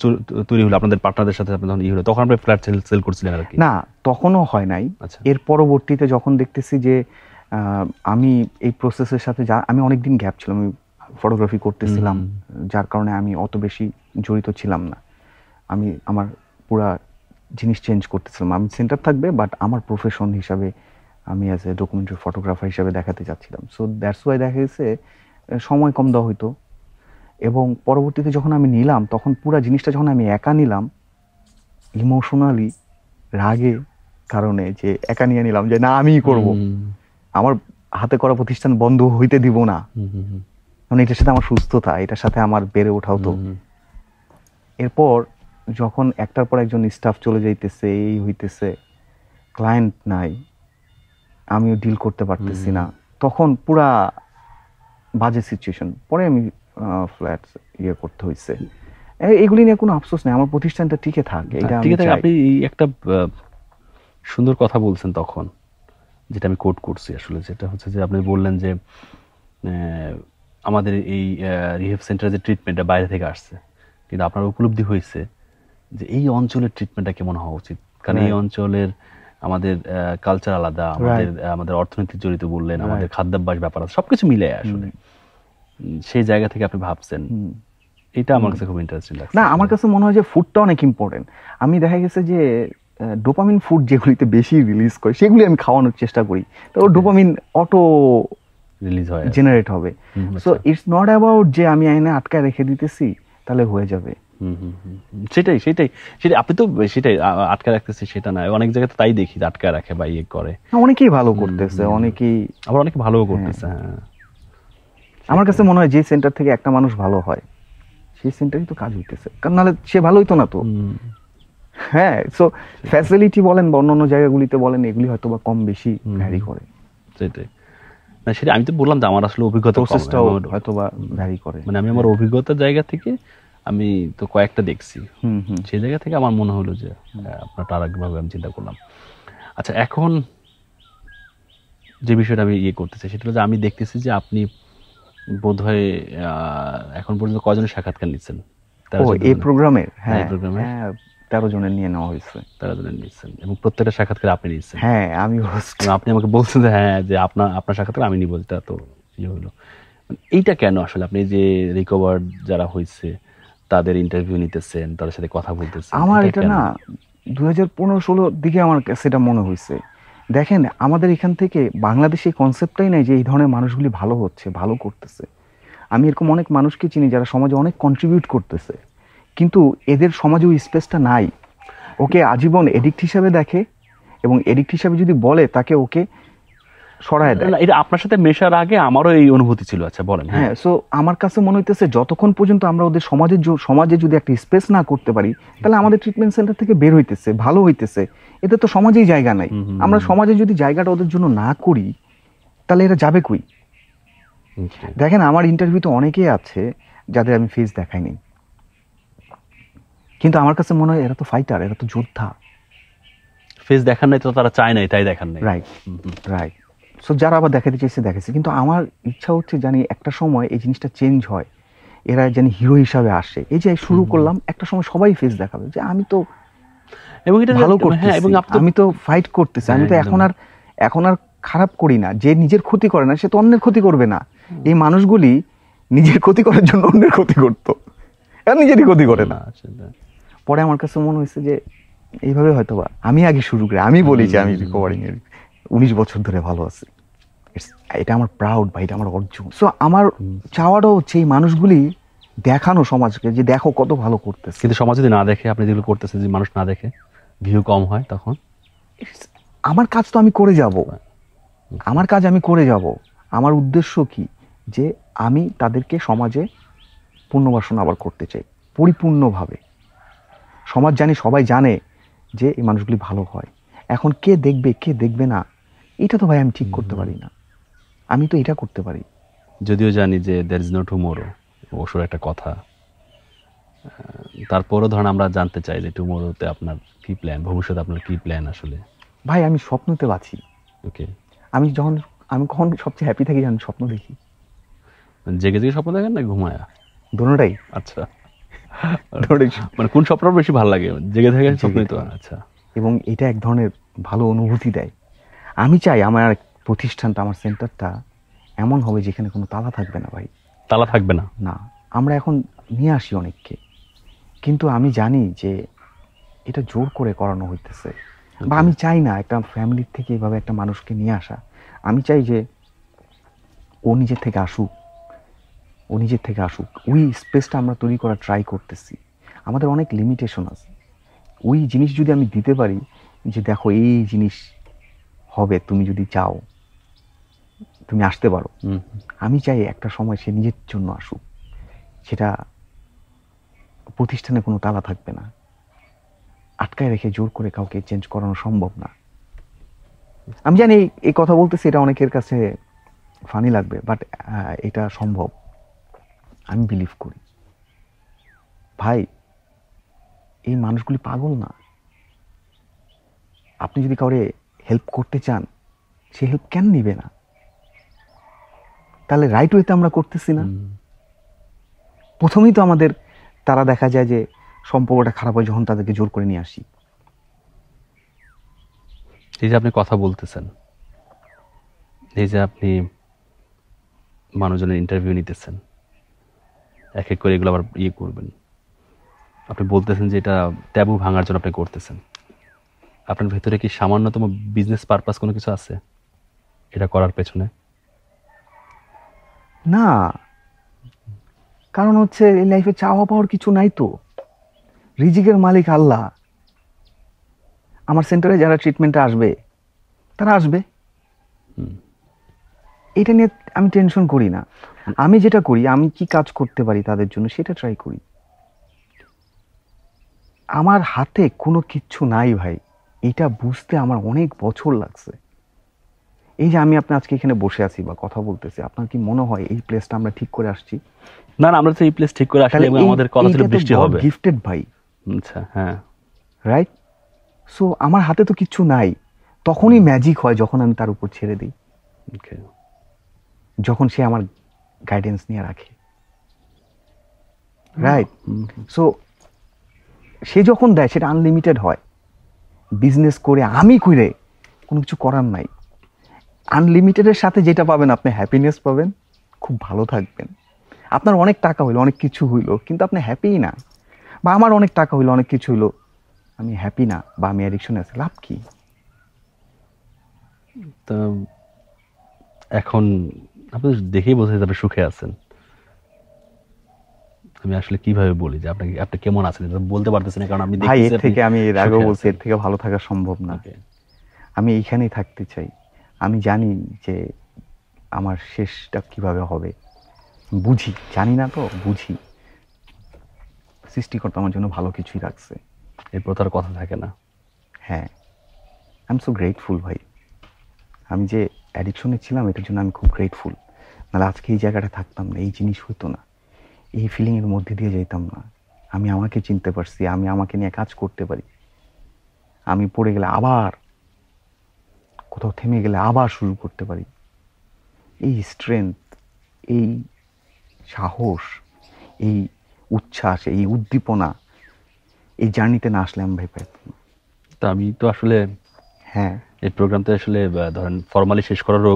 তৈরি হলো আপনাদের পার্টনারদের সাথে, যখন হলো তখন আপনি ফ্ল্যাট সেল করছিলেন আর কি? না, তখনও হয় নাই। এর পরবর্তীতে যখন দেখতেছি যে আমি এই প্রসেসের সাথে আমি অনেকদিন গ্যাপ ছিলাম, আমি ফটোগ্রাফি করতেছিলাম, যার কারণে আমি অত বেশি জড়িত ছিলাম না। আমি আমার পুরা জিনিস চেঞ্জ করতেছিলাম। আমি সেন্টার থাকবে, বাট আমার প্রফেশন হিসাবে আমি অ্যাজ এ ডকুমেন্টারি ফটোগ্রাফার হিসাবে দেখাতে চাচ্ছিলাম। সো দ্যাটস ওয়াই দেখা গেছে সময় কম দেওয়া হইতো। এবং পরবর্তীতে যখন আমি নিলাম, তখন পুরা জিনিসটা যখন আমি একা নিলাম, ইমোশনালি রাগে কারণে যে একা নিয়ে নিলাম যে না আমিই করব, আমার হাতে করা প্রতিষ্ঠান বন্ধ হইতে দিব না। কারণ এটার সাথে আমার সুস্থতা, এটার সাথে আমার বেড়ে ওঠাও তো। এরপর যখন একটার পর একজন স্টাফ চলে যাইতেছে, এই হইতেছে, ক্লায়েন্ট নাই, আমিও ডিল করতে পারতেছি না, তখন পুরা বাজে সিচুয়েশন। পরে আমি ফ্ল্যাট করতে হয়েছে। এগুলি নিয়ে কোনো আফসোস নেই, আমার প্রতিষ্ঠানটা টিকে থাকে। আপনি একটা সুন্দর কথা বলছেন তখন, যেটা আমি কোট করছি আসলে, যেটা হচ্ছে যে আপনি বললেন যে আমাদের এই রিহ্যাব সেন্টারের যে ট্রিটমেন্টটা বাইরে থেকে আসছে, কিন্তু আপনার উপলব্ধি হয়েছে যে এই অঞ্চলের ট্রিটমেন্টটা কেমন হওয়া উচিত। কারণ এই অঞ্চলের আমাদের কালচার আলাদা, আমাদের অর্থনীতি জড়িত বললেন, আমাদের খাদ্যাভ্যাস ব্যাপার আছে, সবকিছু মিলে আসলে সেই জায়গা থেকে আপনি ভাবছেন। এটা আমার কাছে খুব ইন্টারেস্টিং লাগছে। না, আমার কাছে মনে হয় যে ফুডটা অনেক ইম্পর্টেন্ট। আমি দেখা গেছে যে ডোপামিন ফুড যেগুলিতে বেশি রিলিজ করে সেগুলি আমি খাওয়ানোর চেষ্টা করি, তো ডোপামিন অটো রিলিজ হয়, জেনারেট হবে। সো ইটস নট অ্যাবাউট যে আমি আইনে আটকায় রেখে দিতেছি তাহলে হয়ে যাবে। সেটাই আপনি তো সেটাই আটকা রাখতেছি সেটা না, অনেক জায়গায় তো তাই দেখি আটকায় রাখে বা ইয়ে করে। অনেকেই ভালো করতেছে, অনেকেই আবার অনেকে ভালোও করতেছে। হ্যাঁ, আমার কাছে মনে হয় যে সেন্টার থেকে একটা মানুষ ভালো হয় সেই সেন্টারই তো কাজ হইতেছে, কারণ নাহলে সে ভালো হইতো না তো। হ্যাঁ, সো ফ্যাসিলিটি বলেন বা অন্যান্য জায়গাগুলিতে বলেন, এগুলি হয়তো বা কম বেশি ভ্যারি করে। সেটাই না, সেটা আমি তো বললাম যে আমার আসলে অভিজ্ঞতা হয়তো বা ভ্যারি করে। মানে আমি আমার অভিজ্ঞতার জায়গা থেকে আমি তো কয়েকটা দেখছি, সেই জায়গা থেকে আমার মনে হলো যে আপনারটা আরেকভাবে আমি চিন্তা করলাম। আচ্ছা, এখন যে বিষয়টা আমি করতেছি সেটা হলো যে আমি দেখতেছি যে আপনি বোধহয় এখন পর্যন্ত কজনের সাক্ষাৎকার নিচ্ছেন এই প্রোগ্রামের? হ্যাঁ, 13 জনের নিয়ে নেওয়া হয়েছে। 13 জনের নিচ্ছেন এবং প্রত্যেকটা সাক্ষাৎকার আপনি নিচ্ছেন? হ্যাঁ, আমি হোস্ট। আপনি আমাকে বলছেন যে হ্যাঁ, যে আপনার সাক্ষাৎকার আমি নিব, এটা তো হলো। এইটা কেন আসলে আপনি যে রিকভার যারা হয়েছে তাদের ইন্টারভিউ নিতেছেন, তাদের সাথে কথা বলতেছেন? আমার এটা না 2015-16 দিকে আমার কাছে এটা মনে হয়েছে। দেখেন, আমাদের এখান থেকে বাংলাদেশে এই কনসেপ্টটাই নাই যে এই ধরনের মানুষগুলি ভালো হচ্ছে, ভালো করতেছে। আমি এরকম অনেক মানুষকে চিনি যারা সমাজে অনেক কন্ট্রিবিউট করতেছে, কিন্তু এদের সমাজে ওই স্পেসটা নাই। ওকে আজীবন এডিক্ট হিসাবে দেখে, এবং এডিক্ট হিসাবে যদি বলে তাকে ওকে সরায় দেয়। এটা আপনার সাথে মেশার আগে আমারও এই অনুভূতি ছিল। আচ্ছা, বলেন। হ্যাঁ, সো আমার কাছে মনে হইতেছে যতক্ষণ পর্যন্ত আমরা ওদের সমাজে যদি একটা স্পেস না করতে পারি, তাহলে আমাদের ট্রিটমেন্ট সেন্টার থেকে বের হইতেছে, ভালো হইতেছে, এদের তো সমাজেই জায়গা নাই। আমরা সমাজে যদি জায়গাটা ওদের জন্য না করি তাহলে এরা যাবে কই? দেখেন, আমার ইন্টারভিউতে অনেকেই আছে যাদের আমি ফেস দেখাইনি, কিন্তু আমার কাছে মনে হয় এরা তো ফাইটার, এরা তো যোদ্ধা। ফেস দেখান নাই তো তারা চায় নাই, তাই দেখান নাই। রাইট। সো যারা আবার দেখাতে চাইছে দেখাচ্ছে, কিন্তু আমার ইচ্ছা হচ্ছে জানি একটা সময় এই জিনিসটা চেঞ্জ হয়, এরা জানি হিরো হিসাবে আসে। এই যে শুরু করলাম, একটা সময় সবাই ফেস দেখাবে যে আমি তো ভালো করতেছি, আমি তো ফাইট করতেছি, আমি তো এখন আর খারাপ করি না। যে নিজের ক্ষতি করে না সে তো অন্যের ক্ষতি করবে না। এই মানুষগুলি নিজের ক্ষতি করার জন্য অন্যের ক্ষতি করতো, এরা নিজেরই ক্ষতি করে না। পরে আমার কাছে মনে হয়েছে যে এইভাবে হয়তো বা আমি আগে শুরু করি, আমি বলি যে আমি রিকভারিং এর 19 বছর ধরে ভালো আছি। এটা আমার প্রাউড ভাই, এটা আমার অর্জন। সো আমার চাওয়াটাও হচ্ছে এই মানুষগুলি দেখানো সমাজকে যে দেখো কত ভালো করতেছে। কিন্তু সমাজ যদি না দেখে, আপনি যেগুলো করতেছেন যদি মানুষ না দেখে, ভিউ কম হয়, তখন আমার কাজ তো আমি করে যাব, আমার কাজ আমি করে যাব। আমার উদ্দেশ্য কি, যে আমি তাদেরকে সমাজে পুনর্বাসন আবার করতে চাই পরিপূর্ণভাবে। সমাজ জানি, সবাই জানে যে এই মানুষগুলি ভালো হয়। এখন কে দেখবে কে দেখবে না, এটা তো ভাই আমি ঠিক করতে পারি না, আমি তো এটা করতে পারি। যদিও জানি যে there is no tomorrow, অবসর একটা কথা, তারপরও ধরেন আমরা জানতে চাই যে টুমোরোতে আপনার কি প্ল্যান, ভবিষ্যতে আপনার কি প্ল্যান আসলে? ভাই আমি স্বপ্নতে বাঁচি। ওকে, আমি কখন সবচেয়ে হ্যাপি থাকি, আমি স্বপ্ন দেখি। জেগে জেগে স্বপ্ন দেখেন না ঘুমায়া? দোনোটাই। আচ্ছা, মানে কোন স্বপ্নটা বেশি ভালো লাগে, জেগে থেকে স্বপ্নই তো? আচ্ছা। এবং এটা এক ধরনের ভালো অনুভূতি দেয়। আমি চাই আমার প্রতিষ্ঠানটা, আমার সেন্টারটা এমন হবে যেখানে কোনো তালা থাকবে না ভাই। তালা থাকবে না? না, আমরা এখন নিয়ে আসি অনেককে, কিন্তু আমি জানি যে এটা জোর করে করানো হইতেছে। বা আমি চাই না একটা ফ্যামিলির থেকে এভাবে একটা মানুষকে নিয়ে আসা। আমি চাই যে ও নিজের থেকে আসুক, ও নিজের থেকে আসুক। ওই স্পেসটা আমরা তৈরি করা ট্রাই করতেছি। আমাদের অনেক লিমিটেশন আছে। ওই জিনিস যদি আমি দিতে পারি যে দেখো এই জিনিস হবে, তুমি যদি চাও তুমি আসতে পারো। আমি চাই একটা সময় সে নিজের জন্য আসুক, সেটা প্রতিষ্ঠানে কোনো তালা থাকবে না। আটকায় রেখে জোর করে কাউকে চেঞ্জ করানো সম্ভব না। আমি জানি এই কথা বলতেছি, এটা অনেকের কাছে ফানি লাগবে, বাট এটা সম্ভব। আমি বিলিভ করি ভাই, এই মানুষগুলি পাগল না। আপনি যদি কাউরে হেল্প করতে চান, সে হেল্প কেন নিবে না? তাহলে রাইট ওয়েতে আমরা করতেছি না। প্রথমেই তো আমাদের তারা দেখা যায় যে সম্পর্কটা খারাপ হয় যখন তাদেরকে জোর করে নিয়ে আসি। এই যে আপনি কথা বলতেছেন, এই যে আপনি মানুষজনের ইন্টারভিউ নিতেছেন, এক এক করে এগুলো আবার করবেন, আপনি বলতেছেন যে এটা ট্যাবু ভাঙার জন্য আপনি করতেছেন। আপনার ভেতরে কি সামান্যতম বিজনেস পারপাস কোনো কিছু আছে এটা করার পেছনে? না, কারণ হচ্ছে এই লাইফে চাওয়া পাওয়ার কিছু নাই তো। রিজিকের মালিক আল্লাহ। আমার সেন্টারে যারা ট্রিটমেন্টে আসবে তারা আসবে, এটা নিয়ে আমি টেনশন করি না। আমি যেটা করি, আমি কি কাজ করতে পারি তাদের জন্য সেটা ট্রাই করি। আমার হাতে কোনো কিচ্ছু নাই ভাই, এটা বুঝতে আমার অনেক বছর লাগছে। এই যে আমি আপনি আজকে এখানে বসে আছি বা কথা বলতেছি, আপনার কি মনে হয় এই প্লেসটা আমরা ঠিক করে আসছি? না না, আমরা তো এই প্লেস ঠিক করে আসলে আমাদের কথা ছিল বৃষ্টি হবে। গিফটেড ভাই। আচ্ছা, হ্যাঁ, রাইট। সো আমার হাতে তো কিচ্ছু নাই, তখনই ম্যাজিক হয় যখন আমি তার উপর ছেড়ে দিই, যখন সে আমার গাইডেন্স নিয়ে রাখে। রাইট। সো সে যখন দেয় সেটা আনলিমিটেড হয়। বিজনেস করে আমি করে কোনো কিছু করার নাই। আনলিমিটেডের সাথে যেটা পাবেন, আপনি হ্যাপিনেস পাবেন, খুব ভালো থাকবেন। আপনার অনেক টাকা হইলো, অনেক কিছু হইলো, কিন্তু আপনি হ্যাপিই না। বা আমার অনেক টাকা হইলো, অনেক কিছু হইলো, আমি হ্যাপি না, বা আমি অ্যাডিকশনে আছি, লাভ কি? তো এখন আপনি দেখেই বোঝা যায় আপনি সুখে আছেন। আমি আসলে কিভাবে বলি যে আপনি কেমন আছেন এটা বলতে পারতেছেন না, কারণ আমি ভাই দেখতেছি এর থেকে, আমি এর আগেও সুখে বলছি, আছেন। এর থেকে ভালো থাকা সম্ভব না। আমি এইখানেই থাকতে চাই। আমি জানি যে আমার শেষটা কিভাবে হবে, বুঝি, জানি না তো বুঝি। সৃষ্টিকর্তা আমার জন্য ভালো কিছুই রাখছে। এরপর তার কথা থাকে না। হ্যাঁ, আই এম সো গ্রেটফুল ভাই। আমি যে অ্যাডিকশনে ছিলাম এটার জন্য আমি খুব গ্রেটফুল। নাহলে আজকে এই জায়গাটা থাকতাম না, এই জিনিস হতো না, এই ফিলিংয়ের মধ্যে দিয়ে যেতাম না। আমি আমাকে চিনতে পারছি, আমি আমাকে নিয়ে কাজ করতে পারি। আমি পড়ে গেলে আবার, কোথাও থেমে গেলে আবার শুরু করতে পারি। এই স্ট্রেংথ, এই সাহস, এই উচ্ছ্বাস, এই উদ্দীপনা এই জার্নিতে না আসলে আমি ভাই পাইতাম না। তো আমি তো আসলে হ্যাঁ, এই প্রোগ্রামটা আসলে ধরেন ফর্মালি শেষ করারও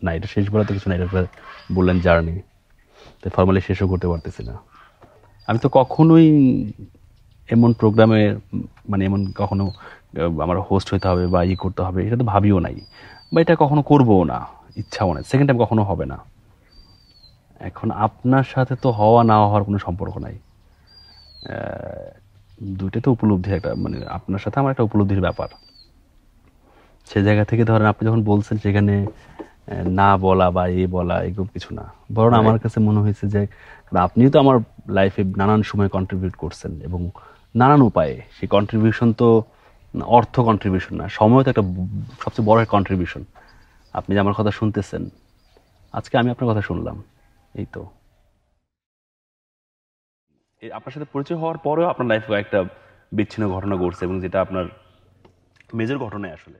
না, এটা শেষ বলা তো কিছু না, এটা বললেন জার্নি, তো ফর্মালি শেষও করতে পারতেছি না। আমি তো কখনোই এমন প্রোগ্রামে মানে এমন কখনো আমার হোস্ট হতে হবে বা করতে হবে এটা তো ভাবিও নাই, বা এটা কখনো করবোও না, ইচ্ছাও নাই, সেকেন্ড টাইম কখনো হবে না। এখন আপনার সাথে তো হওয়া না হওয়ার কোনো সম্পর্ক নাই, দুইটা তো উপলব্ধি একটা, মানে আপনার সাথে আমার একটা উপলব্ধির ব্যাপার। সে জায়গা থেকে ধরেন আপনি যখন বলছেন সেখানে না বলা বা বলা এগুলো কিছু না, বরং আমার কাছে মনে হয়েছে যে আপনিও তো আমার লাইফে নানান সময় কন্ট্রিবিউট করছেন এবং নানান উপায়ে। সেই কন্ট্রিবিউশন তো অর্থ কন্ট্রিবিউশন না, সময় তো একটা সবচেয়ে বড় কন্ট্রিবিউশন। আপনি যে আমার কথা শুনতেছেন, আজকে আমি আপনার কথা শুনলাম, এই তো। আপনার সাথে পরিচয় হওয়ার পরেও আপনার লাইফে একটা বিচ্ছিন্ন ঘটনা ঘটছে এবং যেটা আপনার মেজর ঘটনায় আসলে